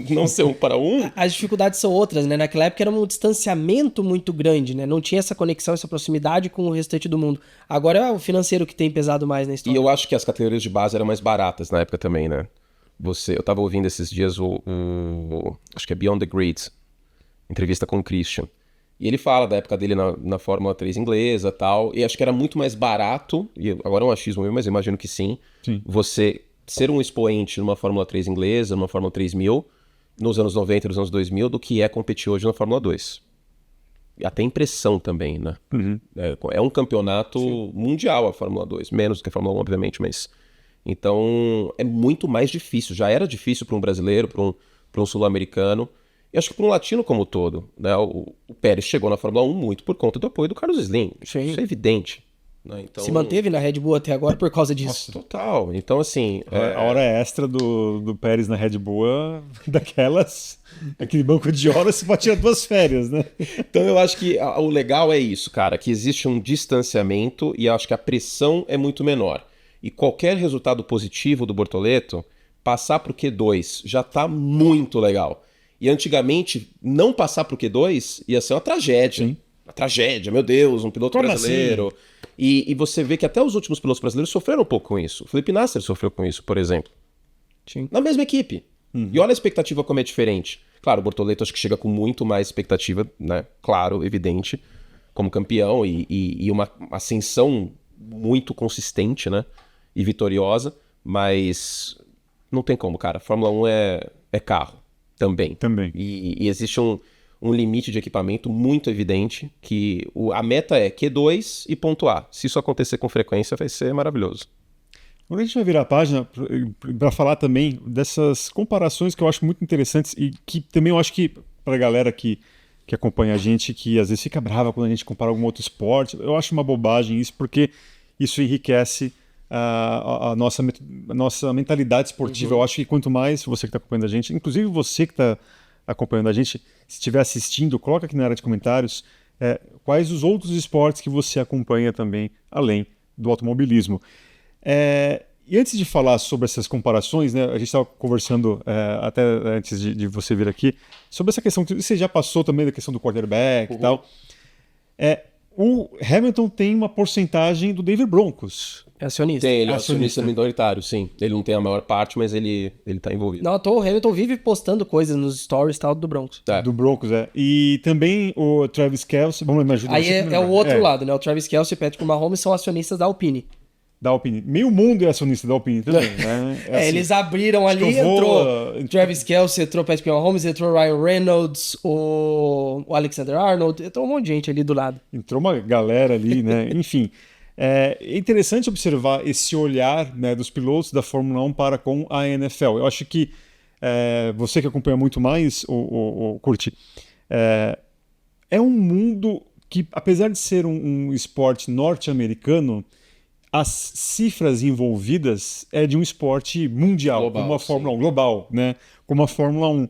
não ser 1 para 1... As dificuldades são outras, né? Naquela época era um distanciamento muito grande, né? Não tinha essa conexão, essa proximidade com o restante do mundo. Agora é o financeiro que tem pesado mais na história. E eu acho que as categorias de base eram mais baratas na época também, né? Eu tava ouvindo esses dias acho que é Beyond the Grid, entrevista com o Christian. E ele fala da época dele na Fórmula 3 inglesa e tal, e acho que era muito mais barato, e agora é um achismo meu, mas eu imagino que sim, você ser um expoente numa Fórmula 3 inglesa, numa Fórmula 3000, nos anos 90 e nos anos 2000, do que é competir hoje na Fórmula 2. E até impressão também, né? Uhum. É um campeonato mundial a Fórmula 2, menos do que a Fórmula 1, obviamente, mas... Então, é muito mais difícil. Já era difícil para um brasileiro, para um sul-americano. E acho que para um latino como um todo, né, o Pérez chegou na Fórmula 1 muito por conta do apoio do Carlos Slim. Sim. Isso é evidente. Né? Então, Se manteve na Red Bull até agora por causa disso. total. Então, assim... A hora extra do Pérez na Red Bull, aquele banco de horas, você pode tirar 2 férias, né? Então eu acho que o legal é isso, cara, que existe um distanciamento e acho que a pressão é muito menor. E qualquer resultado positivo do Bortoleto, passar pro Q2 já tá muito legal. E antigamente, não passar pro Q2 ia ser uma tragédia. Sim. Uma tragédia, meu Deus, um piloto Como brasileiro. assim? E você vê que até os últimos pilotos brasileiros sofreram um pouco com isso. O Felipe Nasser sofreu com isso, por exemplo. Sim. Na mesma equipe. E olha a expectativa como é diferente. Claro, o Bortoleto acho que chega com muito mais expectativa, né? Claro, evidente, como campeão e uma ascensão muito consistente, né? E vitoriosa, mas não tem como, cara. Fórmula 1 é carro também. Também. E existe um limite de equipamento muito evidente que a meta é Q2 e pontuar. Se isso acontecer com frequência, vai ser maravilhoso. Agora a gente vai virar a página para falar também dessas comparações que eu acho muito interessantes e que também eu acho que para a galera que acompanha a gente, que às vezes fica brava quando a gente compara algum outro esporte, eu acho uma bobagem isso, porque isso enriquece a nossa mentalidade esportiva. Eu acho que quanto mais você que está acompanhando a gente, inclusive você que está acompanhando a gente, se estiver assistindo, coloca aqui na área de comentários quais os outros esportes que você acompanha também, além do automobilismo. E antes de falar sobre essas comparações, né, a gente estava conversando até antes de você vir aqui, sobre essa questão que você já passou também da questão do quarterback e tal. O Hamilton tem uma porcentagem do Denver Broncos. É acionista. Tem, ele é acionista minoritário, sim. Ele não tem a maior parte, mas ele tá envolvido. Não à toa, o Hamilton vive postando coisas nos stories e tal do Broncos. Do Broncos, E também o Travis Kelce, vamos me ajudar. Aí é o outro lado, né? O Travis Kelce e o Patrick Mahomes são acionistas da Alpine. Da Alpine. Meio mundo é acionista da Alpine também, né? Assim, eles abriram ali, entrou Travis Kelce, entrou Patrick Mahomes, entrou Ryan Reynolds, o Alexander Arnold, entrou um monte de gente ali do lado. Entrou uma galera ali, né? Enfim, é interessante observar esse olhar, né, dos pilotos da Fórmula 1 para com a NFL. Eu acho que você que acompanha muito mais, o Curti, é um mundo que, apesar de ser um esporte norte-americano, as cifras envolvidas é de um esporte mundial, global, como a Fórmula 1, global, né? Como a Fórmula 1.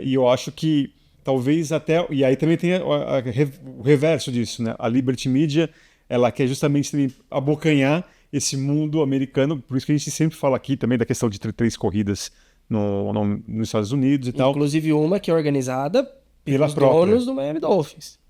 E eu acho que talvez até... E aí também tem o reverso disso, né? A Liberty Media, ela quer justamente abocanhar esse mundo americano, por isso que a gente sempre fala aqui também da questão de 3 corridas nos Estados Unidos e tal. Inclusive uma que é organizada pelos donos do Miami Dolphins.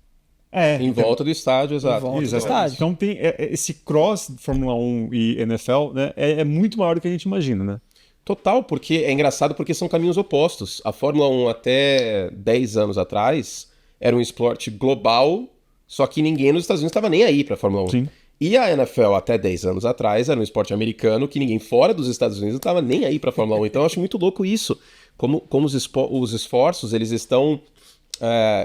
Em volta do estádio, exato. Em volta do estádio. Então tem esse cross de Fórmula 1 e NFL, né, é muito maior do que a gente imagina, né? Total, porque é engraçado porque são caminhos opostos. A Fórmula 1 até 10 anos atrás era um esporte global, só que ninguém nos Estados Unidos estava nem aí para a Fórmula 1. Sim. E a NFL até 10 anos atrás era um esporte americano que ninguém fora dos Estados Unidos estava nem aí para a Fórmula 1. Então eu acho muito louco isso. Como os esforços eles estão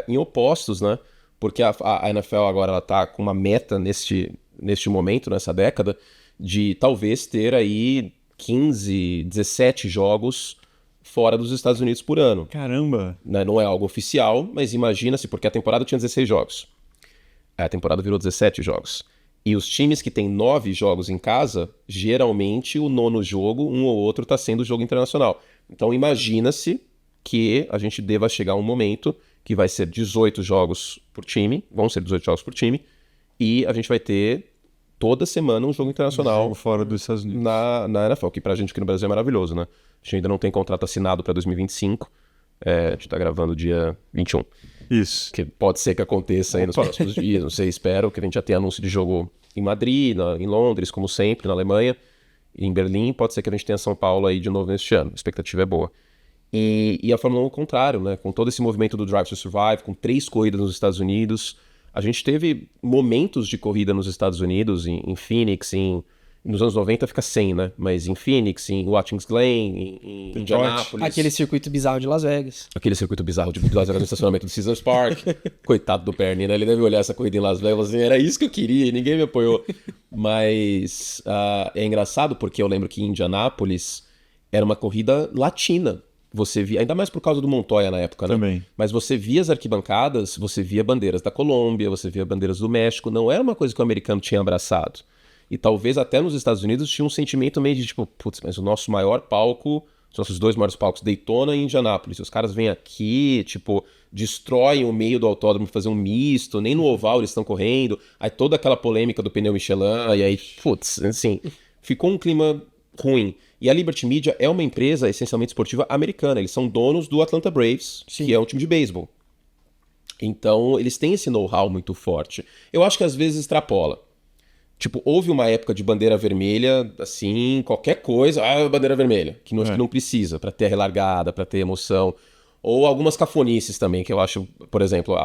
em opostos, né? Porque a NFL agora ela tá com uma meta neste momento, nessa década, de talvez ter aí 15, 17 jogos fora dos Estados Unidos por ano. Caramba! Né? Não é algo oficial, mas imagina-se, porque a temporada tinha 16 jogos. A temporada virou 17 jogos. E os times que têm 9 jogos em casa, geralmente o 9º jogo, um ou outro, está sendo jogo internacional. Então imagina-se que a gente deva chegar a um momento que vai ser 18 jogos por time, vão ser 18 jogos por time, e a gente vai ter toda semana um jogo internacional jogo fora dos Estados Unidos. Na NFL, que pra gente aqui no Brasil é maravilhoso, né? A gente ainda não tem contrato assinado pra 2025, a gente tá gravando dia 21. Isso. Que pode ser que aconteça aí nos próximos dias, não sei, espero que a gente já tenha anúncio de jogo em Madrid, em Londres, como sempre, na Alemanha, e em Berlim, pode ser que a gente tenha São Paulo aí de novo neste ano, a expectativa é boa. E a Fórmula 1 ao contrário, né? Com todo esse movimento do Drive to Survive, com 3 corridas nos Estados Unidos, a gente teve momentos de corrida nos Estados Unidos, em Phoenix, nos anos 90 fica 100, né? Mas em Phoenix, em Watkins Glen, em Indianápolis. Aquele circuito bizarro de Las Vegas. Aquele circuito bizarro de Las Vegas no estacionamento do Caesars Park. Coitado do Perni, né? Ele deve olhar essa corrida em Las Vegas assim, era isso que eu queria e ninguém me apoiou. Mas é engraçado porque eu lembro que em Indianápolis era uma corrida latina. você via, ainda mais por causa do Montoya na época, né? Também. Mas você via as arquibancadas, você via bandeiras da Colômbia, você via bandeiras do México, não era uma coisa que o americano tinha abraçado. E talvez até nos Estados Unidos tinha um sentimento meio de tipo, putz, mas o nosso maior palco, os nossos 2 maiores palcos, Daytona e Indianápolis, os caras vêm aqui, tipo, destroem o meio do autódromo pra fazer um misto, nem no oval eles estão correndo, aí toda aquela polêmica do pneu Michelin, e aí, putz, assim, ficou um clima ruim. E a Liberty Media é uma empresa essencialmente esportiva americana. Eles são donos do Atlanta Braves, que é um time de beisebol. Então, eles têm esse know-how muito forte. Eu acho que às vezes extrapola. Tipo, houve uma época de bandeira vermelha, assim, qualquer coisa, bandeira vermelha, que não precisa, pra ter a relargada, pra ter emoção. Ou algumas cafonices também, que eu acho, por exemplo,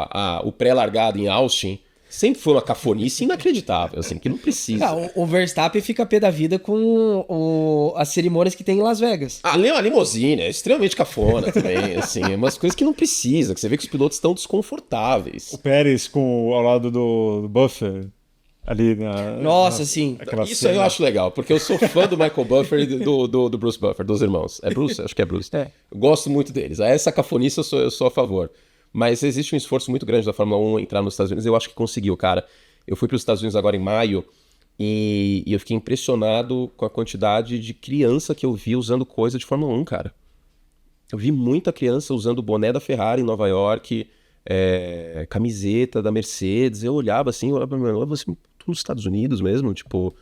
o pré-largada em Austin sempre foi uma cafonice inacreditável, assim, que não precisa. O Verstappen fica pé da vida com as cerimônias que tem em Las Vegas. A limousine é extremamente cafona também, assim, é umas coisas que não precisa, que você vê que os pilotos estão desconfortáveis. O Pérez ao lado do Buffer, ali Nossa, sim. Isso aí eu acho legal, porque eu sou fã do Michael Buffer e do Bruce Buffer, dos irmãos. É Bruce? Acho que é Bruce. Eu gosto muito deles. Essa cafonice eu sou a favor. Mas existe um esforço muito grande da Fórmula 1 entrar nos Estados Unidos. Eu acho que conseguiu, cara. Eu fui para os Estados Unidos agora em maio e eu fiquei impressionado com a quantidade de criança que eu vi usando coisa de Fórmula 1, cara. Eu vi muita criança usando o boné da Ferrari em Nova York, camiseta da Mercedes. Eu olhava assim, você nos Estados Unidos mesmo, tipo...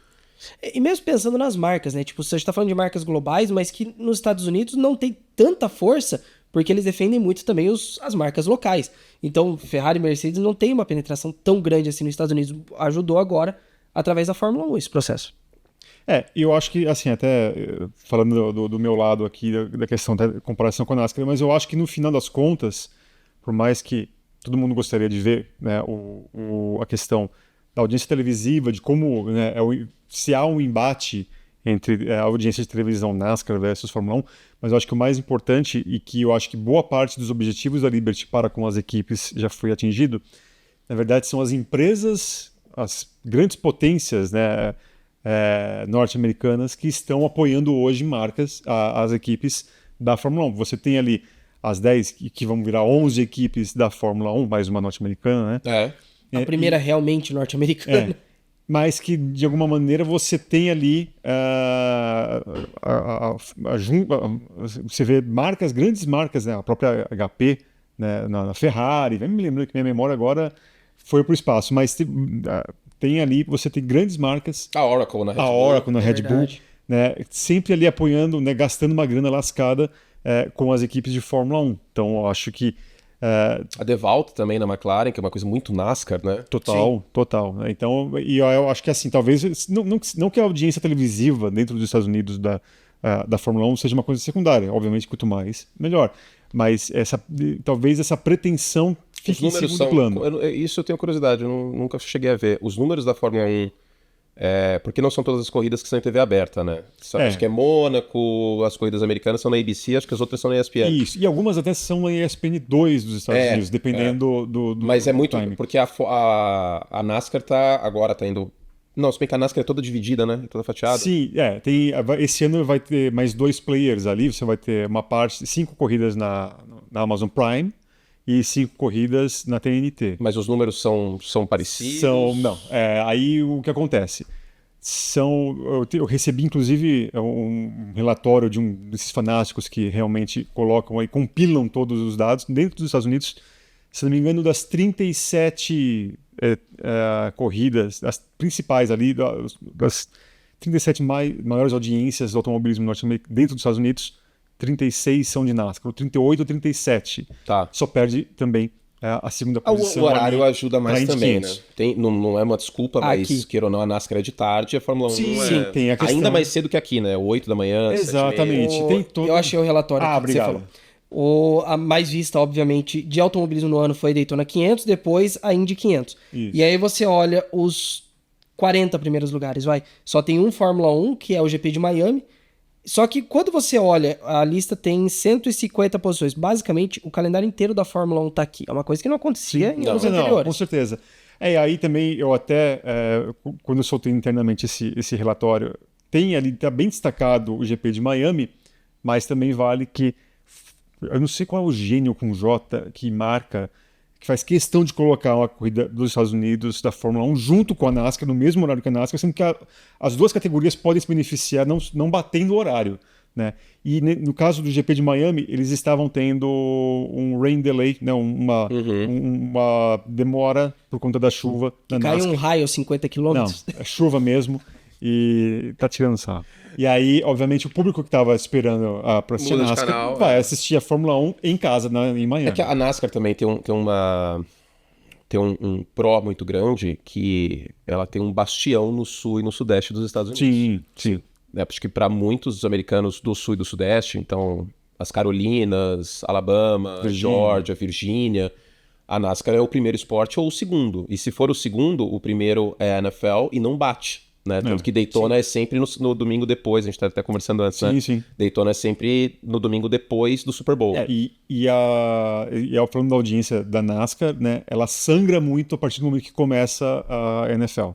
E mesmo pensando nas marcas, né? Tipo, você está falando de marcas globais, mas que nos Estados Unidos não tem tanta força, porque eles defendem muito também as marcas locais. Então, Ferrari e Mercedes não tem uma penetração tão grande assim nos Estados Unidos. Ajudou agora, através da Fórmula 1, esse processo. E eu acho que, assim, até falando do meu lado aqui, da questão da comparação com a NASCAR, mas eu acho que no final das contas, por mais que todo mundo gostaria de ver, né, a questão da audiência televisiva, de como, né, se há um embate entre a audiência de televisão NASCAR versus Fórmula 1, mas eu acho que o mais importante, e que eu acho que boa parte dos objetivos da Liberty para com as equipes já foi atingido, na verdade são as empresas, as grandes potências, né, norte-americanas que estão apoiando hoje marcas, as equipes da Fórmula 1. Você tem ali as 10 que vão virar 11 equipes da Fórmula 1, mais uma norte-americana, né? A primeira realmente norte-americana. Mas que, de alguma maneira, você tem ali... você vê marcas, grandes marcas, né? A própria HP, né? na Ferrari. Vai me lembrando que minha memória agora foi para o espaço. Mas tem ali, você tem grandes marcas. A Oracle na Red Bull. A Oracle na Red Bull. Né? Sempre ali apoiando, né? Gastando uma grana lascada com as equipes de Fórmula 1. Então, eu acho que... A DeVault também na McLaren, que é uma coisa muito NASCAR, né? Total. Então, e eu acho que assim, talvez, não que a audiência televisiva dentro dos Estados Unidos da Fórmula 1 seja uma coisa secundária, obviamente, quanto mais, melhor. Mas talvez essa pretensão fique em segundo plano. Isso eu tenho curiosidade, eu nunca cheguei a ver. Os números da Fórmula 1, porque não são todas as corridas que são em TV aberta, né? Acho que é Mônaco, as corridas americanas são na ABC, acho que as outras são na ESPN. Isso, e algumas até são na ESPN 2 dos Estados Unidos, dependendo do Mas é muito, time. porque a NASCAR agora tá indo... Não, se bem que a NASCAR é toda dividida, né? Toda fatiada. Sim, esse ano vai ter mais 2 players ali, você vai ter 5 corridas na Amazon Prime e 5 corridas na TNT. Mas os números são parecidos? Não. Aí o que acontece? Eu recebi, inclusive, um relatório de um desses fanáticos que realmente colocam e compilam todos os dados dentro dos Estados Unidos. Se não me engano, das 37 corridas, as principais ali, das 37 maiores audiências do automobilismo norte-americano dentro dos Estados Unidos, 36 são de NASCAR, 38 ou 37. Tá. Só perde também a segunda posição. O horário ajuda mais também, né? Não é uma desculpa, mas queira ou não, a NASCAR é de tarde, a Fórmula 1 sim, tem a questão. Ainda mais cedo que aqui, né? 8 da manhã, Exatamente. Eu achei o relatório que você falou. A mais vista, obviamente, de automobilismo no ano foi a Daytona 500, depois a Indy 500. Isso. E aí você olha os 40 primeiros lugares, só tem um Fórmula 1, que é o GP de Miami. Só que quando você olha, a lista tem 150 posições. Basicamente, o calendário inteiro da Fórmula 1 tá aqui. É uma coisa que não acontecia em anos anteriores. Não, com certeza. Aí também eu até, quando eu soltei internamente esse relatório, tem ali, tá bem destacado o GP de Miami, mas também vale que Eu não sei qual é o gênio com J que marca, que faz questão de colocar uma corrida dos Estados Unidos da Fórmula 1 junto com a NASCAR, no mesmo horário que a NASCAR, sendo que as duas categorias podem se beneficiar não batendo o horário, né? E no caso do GP de Miami, eles estavam tendo um rain delay, não, uma demora por conta da chuva na Caiu NASCAR. um raio aos 50 km. Não, é chuva mesmo. E tá tirando sarro. E aí, obviamente, o público que tava esperando pra assistir a Muda de NASCAR canal, vai assistir a Fórmula 1 em casa, em Miami. É que a NASCAR também tem um pró muito grande, que ela tem um bastião no sul e no sudeste dos Estados Unidos. Sim. Acho que para muitos americanos do sul e do sudeste, então as Carolinas, Alabama, Georgia, Virgínia, a NASCAR é o primeiro esporte ou o segundo. E se for o segundo, o primeiro é a NFL e não bate. Né? Tanto que Daytona é sempre no domingo depois, a gente estava até conversando antes, né? Sim. Daytona é sempre no domingo depois do Super Bowl. Falando da audiência da NASCAR, né? Ela sangra muito a partir do momento que começa a NFL.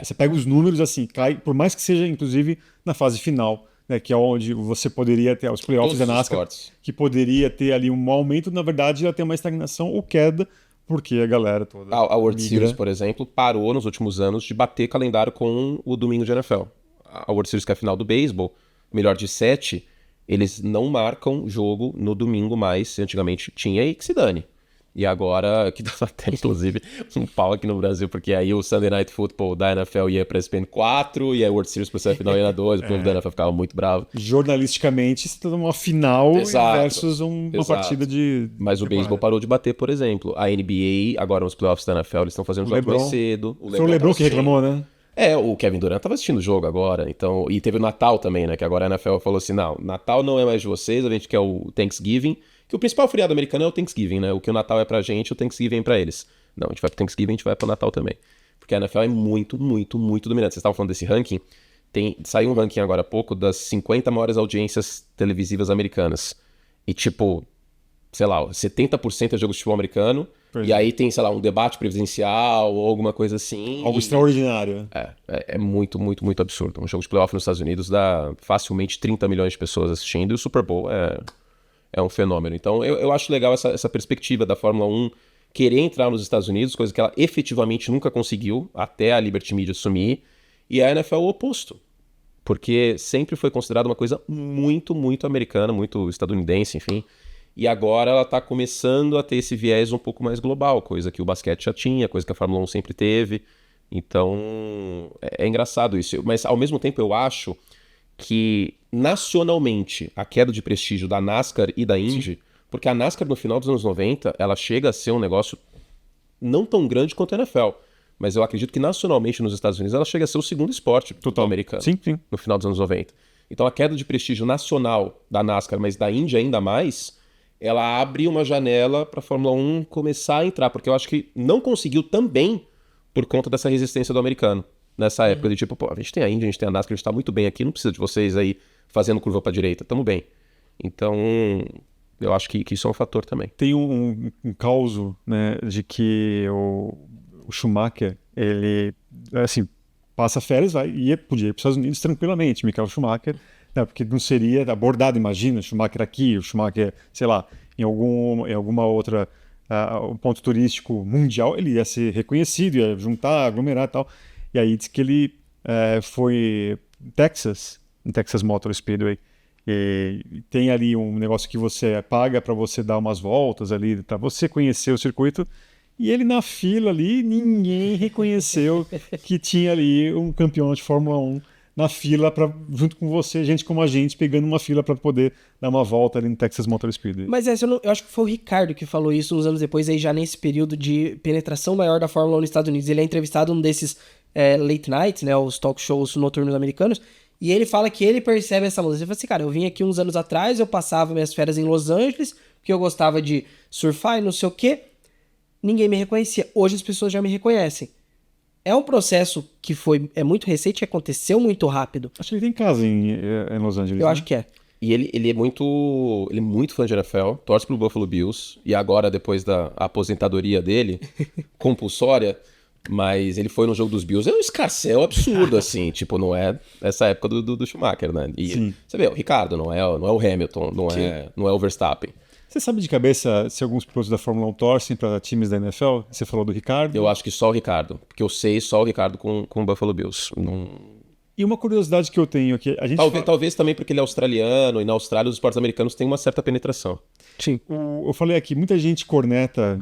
Você pega os números, assim, cai, por mais que seja, inclusive, na fase final, né? Que é onde você poderia ter os playoffs da NASCAR, que poderia ter ali um aumento, na verdade, ela tem uma estagnação ou queda, porque a galera toda... A World Series, por exemplo, parou nos últimos anos de bater calendário com o domingo de NFL. A World Series, que é a final do beisebol, melhor de 7, eles não marcam jogo no domingo mais. Antigamente tinha e que se dane. E agora, que dá até inclusive um pau aqui no Brasil, porque aí o Sunday Night Football da NFL ia pra ESPN 4 e a World Series pra ser a final ia na 2, o povo da NFL ficava muito bravo. Jornalisticamente, você tá numa final versus uma partida de... Mas o beisebol parou de bater, por exemplo. A NBA, agora nos playoffs da NFL, eles estão fazendo jogos mais cedo. Foi o LeBron que reclamou, né? O Kevin Durant tava assistindo o jogo agora, então... E teve o Natal também, né? Que agora a NFL falou assim, não, Natal não é mais de vocês, a gente quer o Thanksgiving, que o principal feriado americano é o Thanksgiving, né? O que o Natal é pra gente, o Thanksgiving é pra eles. Não, a gente vai pro Thanksgiving, a gente vai pro Natal também. Porque a NFL é muito, muito, muito dominante. Vocês estavam falando desse ranking, saiu um ranking agora há pouco das 50 maiores audiências televisivas americanas. E tipo, sei lá, 70% é jogo de futebol americano, e aí tem, sei lá, um debate presidencial ou alguma coisa assim. Algo extraordinário. É muito, muito, muito absurdo. Um jogo de playoff nos Estados Unidos dá facilmente 30 milhões de pessoas assistindo, e o Super Bowl é um fenômeno. Então eu acho legal essa perspectiva da Fórmula 1 querer entrar nos Estados Unidos, coisa que ela efetivamente nunca conseguiu, até a Liberty Media assumir, e a NFL o oposto. Porque sempre foi considerada uma coisa muito, muito americana, muito estadunidense, enfim. E agora ela está começando a ter esse viés um pouco mais global, coisa que o basquete já tinha, coisa que a Fórmula 1 sempre teve. Então é engraçado isso. Mas ao mesmo tempo eu acho que nacionalmente a queda de prestígio da NASCAR e da Indy, porque a NASCAR no final dos anos 90, ela chega a ser um negócio não tão grande quanto a NFL, mas eu acredito que nacionalmente nos Estados Unidos ela chega a ser o segundo esporte americano. Sim. No final dos anos 90. Então a queda de prestígio nacional da NASCAR, mas da Indy ainda mais, ela abre uma janela para a Fórmula 1 começar a entrar, porque eu acho que não conseguiu também por conta dessa resistência do americano. Nessa época de tipo, a gente tem a Indy, a gente tem a NASCAR, a gente tá muito bem aqui, não precisa de vocês aí fazendo curva pra direita, tamo bem. Então, eu acho que isso é um fator também. Tem um causo, né, de que o Schumacher, ele, assim, passa férias, podia ir para os Estados Unidos tranquilamente, Michael Schumacher, né, porque não seria abordado, imagina, Schumacher aqui, o Schumacher, sei lá, em alguma outra um ponto turístico mundial, ele ia ser reconhecido, ia juntar, aglomerar e tal. E aí diz que ele foi em Texas Motor Speedway, e tem ali um negócio que você paga para você dar umas voltas ali, para você conhecer o circuito, e ele na fila ali, ninguém reconheceu que tinha ali um campeão de Fórmula 1 na fila, junto com você, gente como a gente, pegando uma fila para poder dar uma volta ali no Texas Motor Speedway. Mas eu acho que foi o Ricardo que falou isso uns anos depois, aí já nesse período de penetração maior da Fórmula 1 nos Estados Unidos. Ele é entrevistado num desses late nights, né, os talk shows noturnos americanos, e ele fala que ele percebe essa mudança. Ele fala assim, cara, eu vim aqui uns anos atrás, eu passava minhas férias em Los Angeles, porque eu gostava de surfar e não sei o quê, ninguém me reconhecia. Hoje as pessoas já me reconhecem. É um processo que é muito recente e aconteceu muito rápido. Acho que ele tem casa em Los Angeles. Eu acho que é. E ele é muito fã de NFL, torce pro Buffalo Bills, e agora, depois da aposentadoria dele, compulsória, mas ele foi no jogo dos Bills, é um escarcéu absurdo, assim, tipo, não é essa época do Schumacher, né? E Sim. você vê, o Ricardo não é o Hamilton, não é o Verstappen. Você sabe de cabeça se alguns pilotos da Fórmula 1 torcem para times da NFL? Você falou do Ricardo. Eu acho que só o Ricardo, porque eu sei só o Ricardo com o Buffalo Bills. Não... E uma curiosidade que eu tenho aqui, a gente Talvez também porque ele é australiano, e na Austrália os esportes americanos têm uma certa penetração. Sim. eu falei aqui, muita gente corneta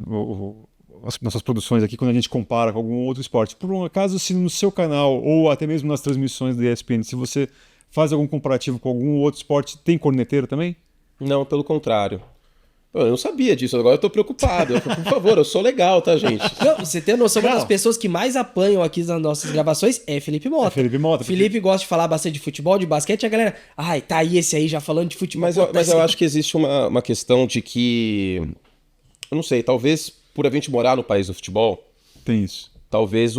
as nossas produções aqui quando a gente compara com algum outro esporte. Por um acaso, se no seu canal ou até mesmo nas transmissões da ESPN, se você faz algum comparativo com algum outro esporte, tem corneteiro também? Não, pelo contrário. Eu não sabia disso, agora eu tô preocupado. Por favor, eu sou legal, tá, gente? Não, você tem noção, uma Não. das pessoas que mais apanham aqui nas nossas gravações é Felipe Mota. Felipe Mota. Felipe gosta de falar bastante de futebol, de basquete, a galera, ai, tá aí esse aí já falando de futebol. Mas eu acho que existe uma questão de que... Eu não sei, talvez por a gente morar no país do futebol, Tem isso. talvez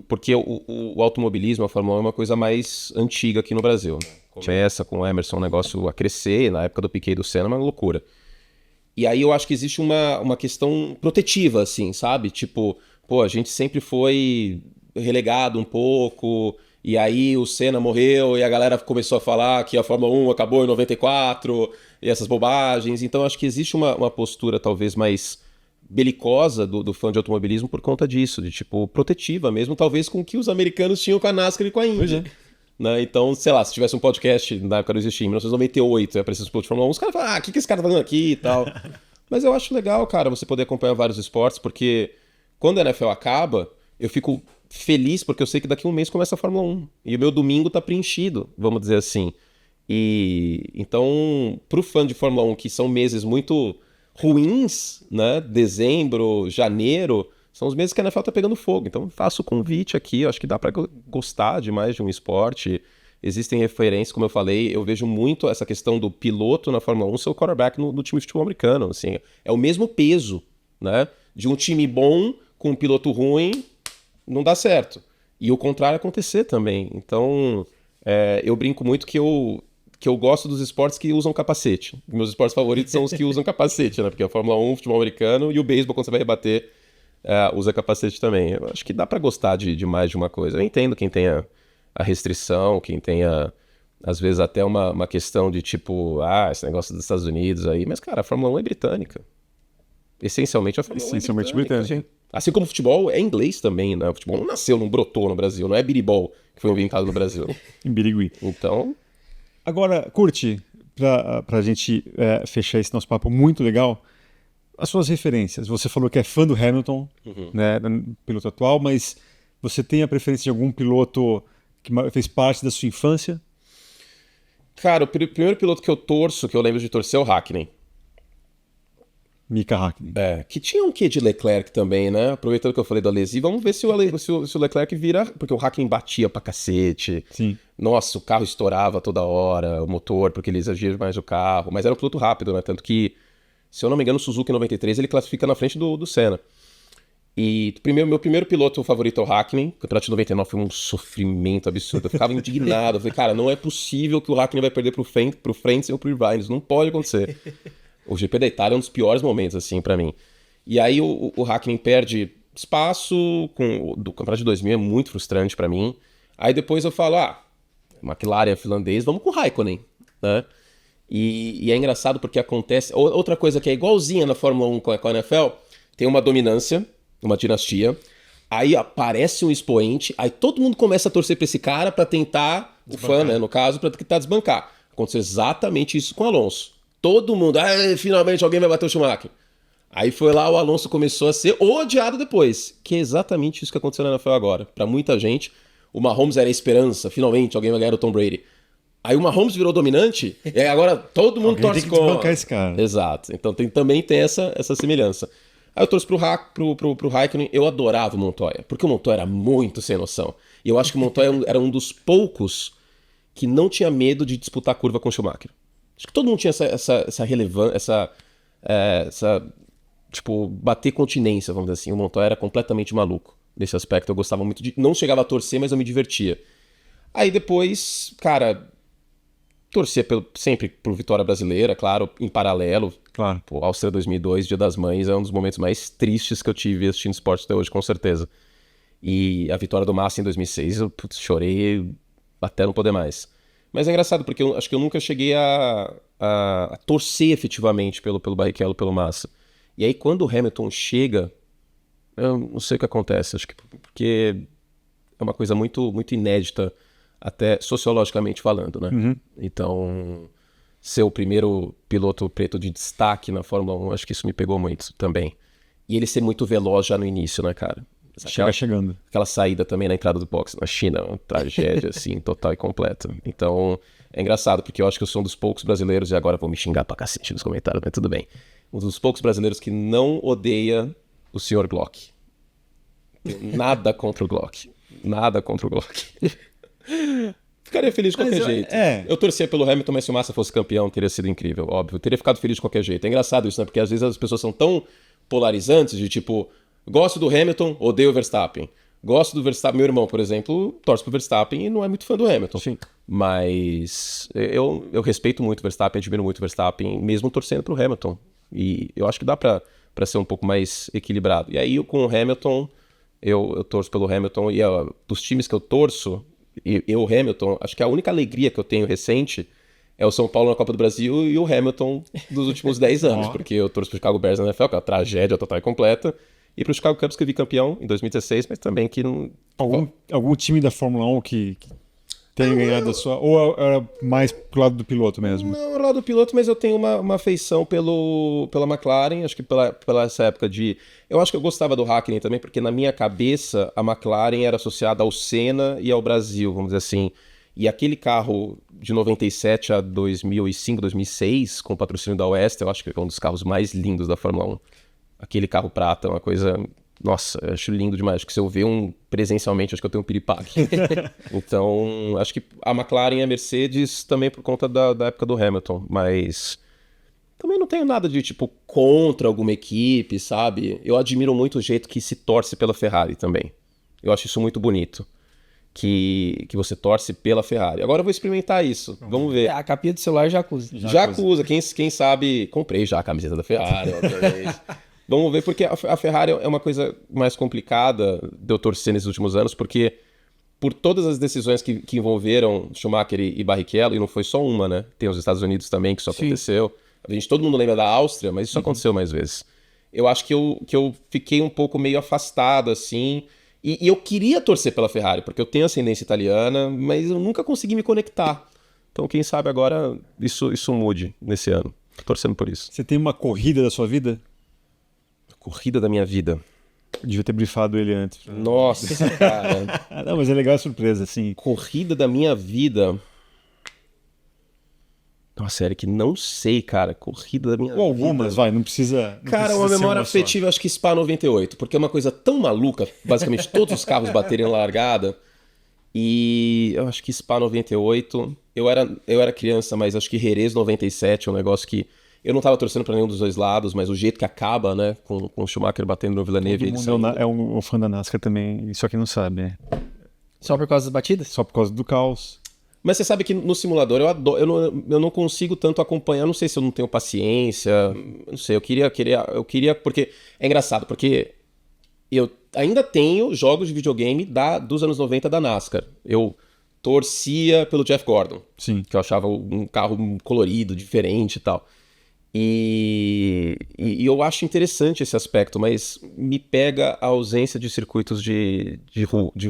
porque o automobilismo, a Fórmula 1 é uma coisa mais antiga aqui no Brasil. Né? Começa com o Emerson um negócio a crescer, na época do Piquet e do Senna, uma loucura. E aí eu acho que existe uma questão protetiva, assim, sabe? Tipo, pô, a gente sempre foi relegado um pouco, e aí o Senna morreu, e a galera começou a falar que a Fórmula 1 acabou em 94, e essas bobagens. Então acho que existe uma postura talvez mais belicosa do fã de automobilismo por conta disso, de tipo, protetiva mesmo, talvez com o que os americanos tinham com a NASCAR e com a Indy. Pois é. Né? Então, sei lá, se tivesse um podcast, na época não existia, em 1998, e aparecesse um piloto de Fórmula 1, os caras falam, o que esse cara tá fazendo aqui e tal. Mas eu acho legal, cara, você poder acompanhar vários esportes, porque quando a NFL acaba, eu fico feliz, porque eu sei que daqui a um mês começa a Fórmula 1. E o meu domingo tá preenchido, vamos dizer assim. E então, pro fã de Fórmula 1, que são meses muito ruins, né? Dezembro, janeiro, são os meses que a NFL tá pegando fogo. Então, faço o convite aqui, eu acho que dá para gostar de mais de um esporte. Existem referências, como eu falei, eu vejo muito essa questão do piloto na Fórmula 1 ser o quarterback no time de futebol americano. Assim, é o mesmo peso, né? De um time bom com um piloto ruim, não dá certo. E o contrário acontecer também. Então, eu brinco muito que eu gosto dos esportes que usam capacete. Meus esportes favoritos são os que usam capacete, né? Porque a Fórmula 1, o futebol americano e o beisebol, quando você vai rebater, usa capacete também. Eu acho que dá pra gostar de mais de uma coisa. Eu entendo quem tenha a restrição, quem tenha, às vezes, até uma questão de tipo, esse negócio dos Estados Unidos aí. Mas, cara, a Fórmula 1 é britânica. Essencialmente a Fórmula 1 é britânica. Assim como o futebol é inglês também, né? O futebol não nasceu, não brotou no Brasil. Não é biribol que foi inventado no Brasil. Em Birigui. Então... Agora, Curti, pra gente fechar esse nosso papo muito legal, as suas referências. Você falou que é fã do Hamilton, né, piloto atual, mas você tem a preferência de algum piloto que fez parte da sua infância? Cara, o primeiro piloto que eu torço, que eu lembro de torcer, é o Hakkinen. Mika Hakkinen. Que tinha um quê de Leclerc também, né? Aproveitando que eu falei do Alesi, vamos ver se o Leclerc vira... Porque o Hakkinen batia pra cacete. Sim. Nossa, o carro estourava toda hora, o motor, porque ele exigia mais o carro. Mas era um piloto rápido, né? Tanto que, se eu não me engano, o Suzuki 93, ele classifica na frente do Senna. E meu primeiro piloto favorito é o Hakkinen. O campeonato de 99 foi um sofrimento absurdo. Eu ficava indignado. Eu falei, cara, não é possível que o Hakkinen vai perder pro Frentzen ou pro Irvine. Isso não pode acontecer. O GP da Itália é um dos piores momentos, assim, pra mim. E aí o Hakkinen perde espaço, do campeonato de 2000 é muito frustrante pra mim. Aí depois eu falo, McLaren é finlandês, vamos com o Raikkonen, né? E é engraçado porque acontece... Outra coisa que é igualzinha na Fórmula 1 com a NFL, tem uma dominância, uma dinastia, aí aparece um expoente, aí todo mundo começa a torcer pra esse cara pra tentar, desbancar. O fã, né, no caso, pra tentar desbancar. Aconteceu exatamente isso com o Alonso. Todo mundo, finalmente alguém vai bater o Schumacher. Aí foi lá, o Alonso começou a ser odiado depois. Que é exatamente isso que aconteceu na NFL agora. Pra muita gente, o Mahomes era a esperança, finalmente alguém vai ganhar o Tom Brady. Aí o Mahomes virou dominante, e agora todo mundo torce com... desbancar esse cara. Exato. Então também tem essa semelhança. Aí eu torço pro Raikkonen, eu adorava o Montoya, porque o Montoya era muito sem noção. E eu acho que o Montoya era um dos poucos que não tinha medo de disputar a curva com o Schumacher. Acho que todo mundo tinha essa relevância, tipo, bater continência, vamos dizer assim. O Montoya era completamente maluco nesse aspecto. Eu gostava muito de... Não chegava a torcer, mas eu me divertia. Aí depois, cara, torcia sempre por vitória brasileira, claro, em paralelo. Claro. Pô, Áustria 2002, Dia das Mães, é um dos momentos mais tristes que eu tive assistindo esporte até hoje, com certeza. E a vitória do Massa em 2006, eu chorei até não poder mais. Mas é engraçado, porque eu acho que eu nunca cheguei a a torcer efetivamente pelo Barrichello, pelo Massa. E aí quando o Hamilton chega, eu não sei o que acontece, acho que porque é uma coisa muito, muito inédita, até sociologicamente falando, né? Então, ser o primeiro piloto preto de destaque na Fórmula 1, acho que isso me pegou muito também. E ele ser muito veloz já no início, né, cara? Chegando. Aquela saída também na entrada do box na China, uma tragédia, assim, total e completa. Então, é engraçado, porque eu acho que eu sou um dos poucos brasileiros, e agora vou me xingar pra cacete nos comentários, mas tudo bem. Um dos poucos brasileiros que não odeia o Sr. Glock. Nada contra o Glock. Nada contra o Glock. Ficaria feliz de qualquer jeito. Eu torcia pelo Hamilton, mas se o Massa fosse campeão, teria sido incrível, óbvio. Eu teria ficado feliz de qualquer jeito. É engraçado isso, né? Porque às vezes as pessoas são tão polarizantes de tipo, gosto do Hamilton, odeio o Verstappen. Gosto do Verstappen. Meu irmão, por exemplo, torce pro Verstappen e não é muito fã do Hamilton. Sim. Mas eu respeito muito o Verstappen, admiro muito o Verstappen, mesmo torcendo pro Hamilton. E eu acho que dá pra ser um pouco mais equilibrado. E aí, com o Hamilton, eu torço pelo Hamilton. E dos times que eu torço, o Hamilton, acho que a única alegria que eu tenho recente é o São Paulo na Copa do Brasil e o Hamilton dos últimos 10 anos. Porque eu torço pro Chicago Bears na NFL, que é uma tragédia total e completa. E pro Chicago Cubs, que eu vi campeão em 2016, mas também que não... Algum time da Fórmula 1 que tenha ganhado a sua... Ou era mais pro lado do piloto mesmo? Não, pro lado do piloto, mas eu tenho uma afeição pela McLaren, acho que pela essa época de... Eu acho que eu gostava do Hakkinen também, porque na minha cabeça a McLaren era associada ao Senna e ao Brasil, vamos dizer assim. E aquele carro de 97 a 2005, 2006, com o patrocínio da Oeste, eu acho que é um dos carros mais lindos da Fórmula 1. Aquele carro prata é uma coisa... Nossa, eu acho lindo demais. Acho que se eu ver um presencialmente, acho que eu tenho um piripaque. Então, acho que a McLaren e a Mercedes também por conta da época do Hamilton. Mas também não tenho nada de, tipo, contra alguma equipe, sabe? Eu admiro muito o jeito que se torce pela Ferrari também. Eu acho isso muito bonito. Que você torce pela Ferrari. Agora eu vou experimentar isso. Vamos ver. A capinha do celular já acusa. Já acusa. Quem sabe... Comprei já a camiseta da Ferrari, obviamente. Vamos ver, porque a Ferrari é uma coisa mais complicada de eu torcer nesses últimos anos, porque por todas as decisões que envolveram Schumacher e Barrichello, e não foi só uma, né? Tem os Estados Unidos também, que isso aconteceu. Todo mundo lembra da Áustria, mas isso aconteceu mais vezes. Eu acho que eu fiquei um pouco meio afastado, assim, e eu queria torcer pela Ferrari, porque eu tenho ascendência italiana, mas eu nunca consegui me conectar. Então, quem sabe agora isso mude nesse ano. Tô torcendo por isso. Você tem uma corrida da sua vida? Corrida da minha vida. Eu devia ter brifado ele antes. Nossa, cara. Não, mas é legal a surpresa, assim. Corrida da minha vida. Nossa, Eric, não sei, cara. Corrida da minha vida. Ou algumas, vai, não precisa. Cara, uma memória afetiva, acho que Spa 98, porque é uma coisa tão maluca, basicamente todos os carros baterem na largada. E eu acho que Spa 98. Eu era criança, mas acho que Jerez 97 é um negócio que. Eu não tava torcendo pra nenhum dos dois lados, mas o jeito que acaba, né, com o Schumacher batendo no Villeneuve... Todo mundo é um fã da NASCAR também, só que não sabe, né? Só por causa das batidas? Só por causa do caos. Mas você sabe que no simulador eu não consigo tanto acompanhar, não sei se eu não tenho paciência, não sei, eu queria, porque é engraçado, porque eu ainda tenho jogos de videogame dos anos 90 da NASCAR. Eu torcia pelo Jeff Gordon, Sim. Que eu achava um carro colorido, diferente e tal. E eu acho interessante esse aspecto, mas me pega a ausência de circuitos de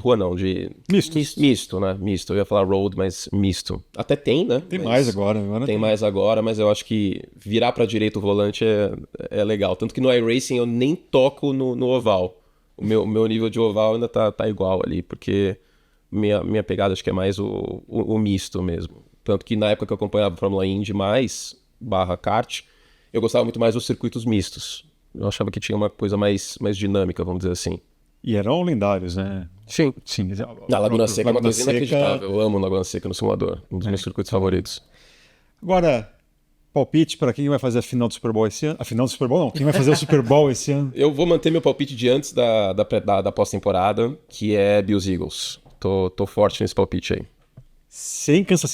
rua não, de... Misto, né? Misto. Eu ia falar road, mas misto. Até tem, né? Tem mais agora. Tem mais agora, mas eu acho que virar pra direita o volante é legal. Tanto que no iRacing eu nem toco no oval. O meu nível de oval ainda tá igual ali, porque minha pegada acho que é mais o misto mesmo. Tanto que na época que eu acompanhava a Fórmula Indy /kart, eu gostava muito mais dos circuitos mistos. Eu achava que tinha uma coisa mais dinâmica, vamos dizer assim. E eram lendários, né? Sim. Na Laguna Seca é uma coisa inacreditável. Eu amo Laguna Seca no simulador. Um dos meus circuitos favoritos. Agora, palpite para quem vai fazer a final do Super Bowl esse ano? A final do Super Bowl não, quem vai fazer o Super Bowl esse ano? Eu vou manter meu palpite de antes da pós-temporada, que é Bills Eagles. Tô forte nesse palpite aí. Sem o Kansas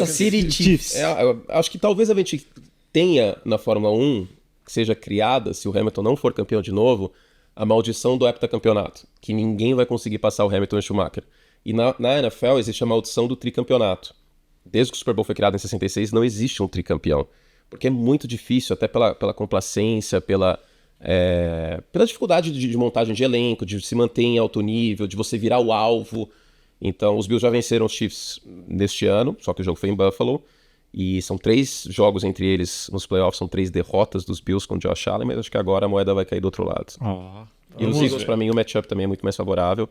City Chiefs. Eu acho que talvez a gente tenha na Fórmula 1, que seja criada, se o Hamilton não for campeão de novo, a maldição do heptacampeonato, que ninguém vai conseguir passar o Hamilton e o Schumacher. E na NFL existe a maldição do tricampeonato, desde que o Super Bowl foi criado em 66, não existe um tricampeão. Porque é muito difícil, até pela complacência, pela dificuldade de montagem de elenco, de se manter em alto nível, de você virar o alvo. Então, os Bills já venceram os Chiefs neste ano, só que o jogo foi em Buffalo. E são 3 jogos entre eles nos playoffs, são 3 derrotas dos Bills com o Josh Allen, mas acho que agora a moeda vai cair do outro lado. E os Eagles, pra mim, o matchup também é muito mais favorável.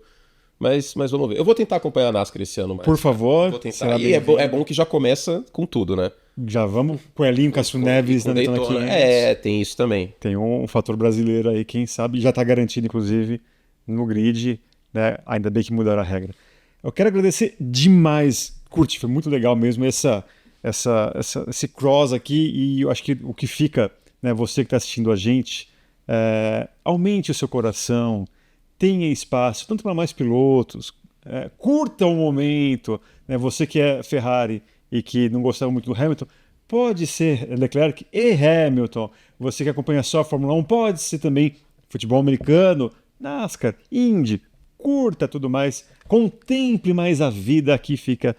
Mas vamos ver. Eu vou tentar acompanhar a NASCAR esse ano mais. Por favor. Vou tentar. E é bom que já começa com tudo, né? Já vamos. Coelhinho, Cássio Neves, com na Daytona. Tem isso também. Tem um fator brasileiro aí, quem sabe, já está garantido, inclusive, no grid, né? Ainda bem que mudaram a regra. Eu quero agradecer demais, Curti, foi muito legal mesmo esse cross aqui, e eu acho que o que fica, né, você que está assistindo a gente, aumente o seu coração, tenha espaço, tanto para mais pilotos, curta o momento, né, você que é Ferrari e que não gostava muito do Hamilton, pode ser Leclerc e Hamilton, você que acompanha só a Fórmula 1, pode ser também futebol americano, NASCAR, Indy, curta tudo mais, contemple mais a vida. Aqui fica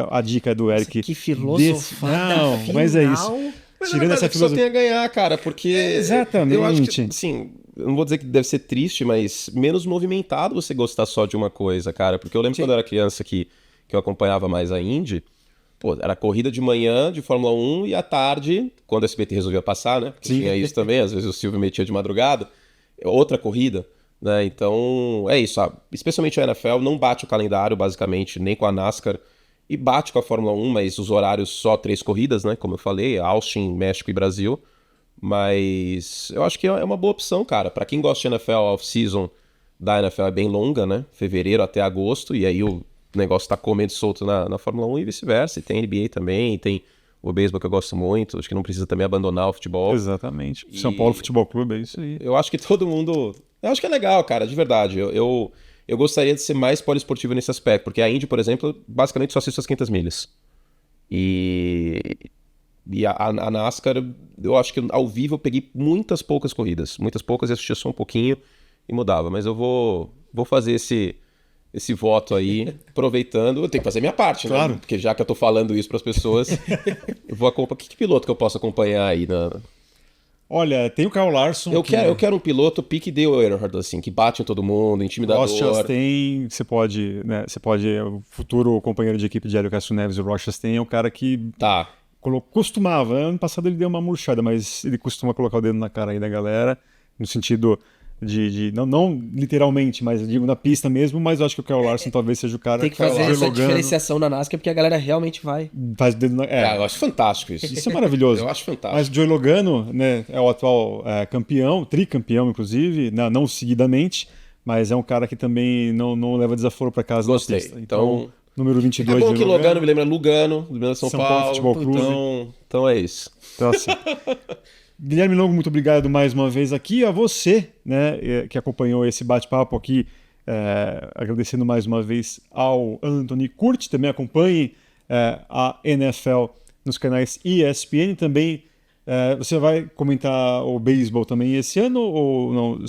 a dica do Eric. Que filosofada. Não, mas é isso. Mas tirando essa filosofia, só tem a ganhar, cara, porque exatamente. Eu acho que, assim, eu não vou dizer que deve ser triste, mas menos movimentado você gostar só de uma coisa, cara, porque eu lembro quando eu era criança que eu acompanhava mais a Indy, pô, era corrida de manhã de Fórmula 1 e à tarde, quando o SBT resolvia passar, né? Porque tinha isso também, às vezes o Silvio metia de madrugada, outra corrida. Né? Então, é isso, sabe? Especialmente a NFL não bate o calendário, basicamente, nem com a NASCAR, e bate com a Fórmula 1, mas os horários só 3 corridas, né? Como eu falei, Austin, México e Brasil. Mas eu acho que é uma boa opção, cara. Pra quem gosta de NFL, a off-season da NFL é bem longa, né? Fevereiro até agosto, e aí o negócio tá comendo solto na Fórmula 1 e vice-versa. E tem NBA também, tem o beisebol que eu gosto muito, acho que não precisa também abandonar o futebol. Exatamente. São Paulo Futebol Clube, é isso aí. Eu acho que todo mundo... Eu acho que é legal, cara, de verdade. Eu gostaria de ser mais poliesportivo nesse aspecto, porque a Indy, por exemplo, basicamente só assisto as 500 milhas. E a NASCAR, eu acho que ao vivo eu peguei muitas poucas corridas. Muitas poucas, eu assistia só um pouquinho e mudava. Mas eu vou fazer esse voto aí, aproveitando. Eu tenho que fazer minha parte, claro. Né? Porque já que eu tô falando isso pras pessoas, eu vou acompanhar. Que piloto que eu posso acompanhar aí Olha, tem o Kyle Larson. Eu quero um piloto pique Dale Earnhardt, assim, que bate em todo mundo, intimidador. Ross Chastain, você pode, o futuro companheiro de equipe de Hélio Castro Neves, o Ross Chastain, é um cara que costumava, ano passado ele deu uma murchada, mas ele costuma colocar o dedo na cara aí da galera, no sentido de não literalmente, mas digo na pista mesmo, mas eu acho que o Kyle Larson talvez seja o cara tem que fazer essa diferenciação na NASCAR, porque a galera realmente faz o dedo na... eu acho fantástico isso. Isso é maravilhoso. Eu acho fantástico. Mas o Joey Logano, né, é o atual campeão, tricampeão inclusive, não seguidamente, mas é um cara que também não leva desaforo para casa. Gostei. Na pista. Então, número 22 é bom que Logano me lembra Lugano, me lembra São Paulo Futebol Clube. Então é isso. Então assim... Guilherme Longo, muito obrigado mais uma vez aqui. A você, né, que acompanhou esse bate-papo aqui, agradecendo mais uma vez ao Anthony Curti. Também acompanhe a NFL nos canais ESPN. Também você vai comentar o beisebol também esse ano ou não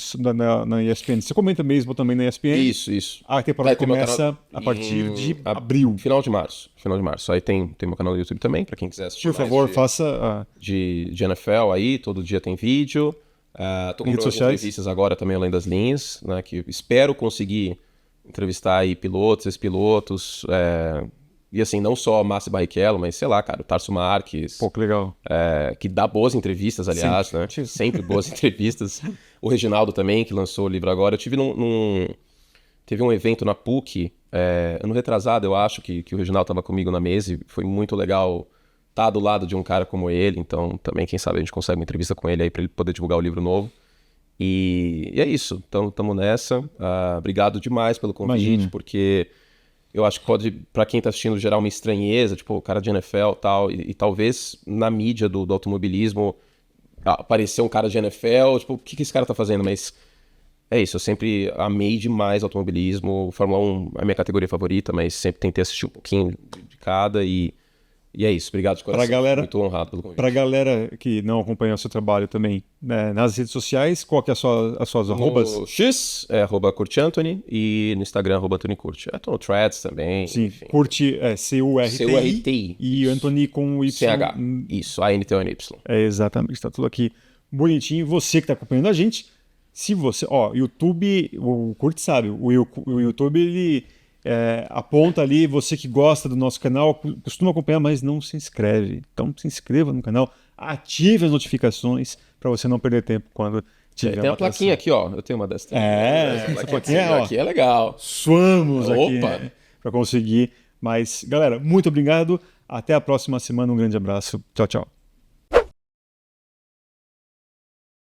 na ESPN? Você comenta beisebol também na ESPN? Isso. A temporada começa a partir de abril. Final de março. Aí tem meu canal do YouTube também, pra quem quiser assistir. Por favor, faça... De NFL aí, todo dia tem vídeo. Tô com algumas entrevistas agora também, além das linhas, né, que espero conseguir entrevistar aí pilotos, ex-pilotos, e assim, não só Massi Barrichello, mas sei lá, cara, o Tarso Marques. Pô, que legal. Que dá boas entrevistas, aliás, sempre. Né? Sempre boas entrevistas. O Reginaldo também, que lançou o livro agora. Eu tive teve um evento na PUC, ano retrasado, eu acho, que o Reginaldo estava comigo na mesa e foi muito legal estar do lado de um cara como ele. Então, também, quem sabe, a gente consegue uma entrevista com ele aí para ele poder divulgar o livro novo. E é isso. Então, estamos nessa. Obrigado demais pelo convite, Imagina. Porque... eu acho que pode, pra quem tá assistindo, gerar uma estranheza, tipo, o cara de NFL tal, e talvez na mídia do automobilismo aparecer um cara de NFL, tipo, o que esse cara tá fazendo? Mas é isso, eu sempre amei demais automobilismo, Fórmula 1 é a minha categoria favorita, mas sempre tentei assistir um pouquinho de cada e E é isso, obrigado de coração. Pra galera- Muito honrado pelo convite. Pra galera que não acompanha o seu trabalho também, né, nas redes sociais, qual que é as suas arrobas? No X é @CurtAnthony e no Instagram @TonyCurti. Tô no Threads também. Sim, enfim. curte CURTI CURTI. e Anthony com Y. CH. Isso, ANTONY. É, exatamente, tá tudo aqui bonitinho. Você que tá acompanhando a gente, se você... Ó, YouTube, o Kurt sabe, o YouTube, ele aponta ali, você que gosta do nosso canal, costuma acompanhar, mas não se inscreve. Então se inscreva no canal, ative as notificações para você não perder tempo quando tiver Tem uma atração. plaquinha aqui, ó. Eu tenho uma dessas também. Essa plaquinha, ó, aqui é legal. suamos aqui Opa! para conseguir. Mas, galera, muito obrigado. Até a próxima semana. Um grande abraço. Tchau, tchau.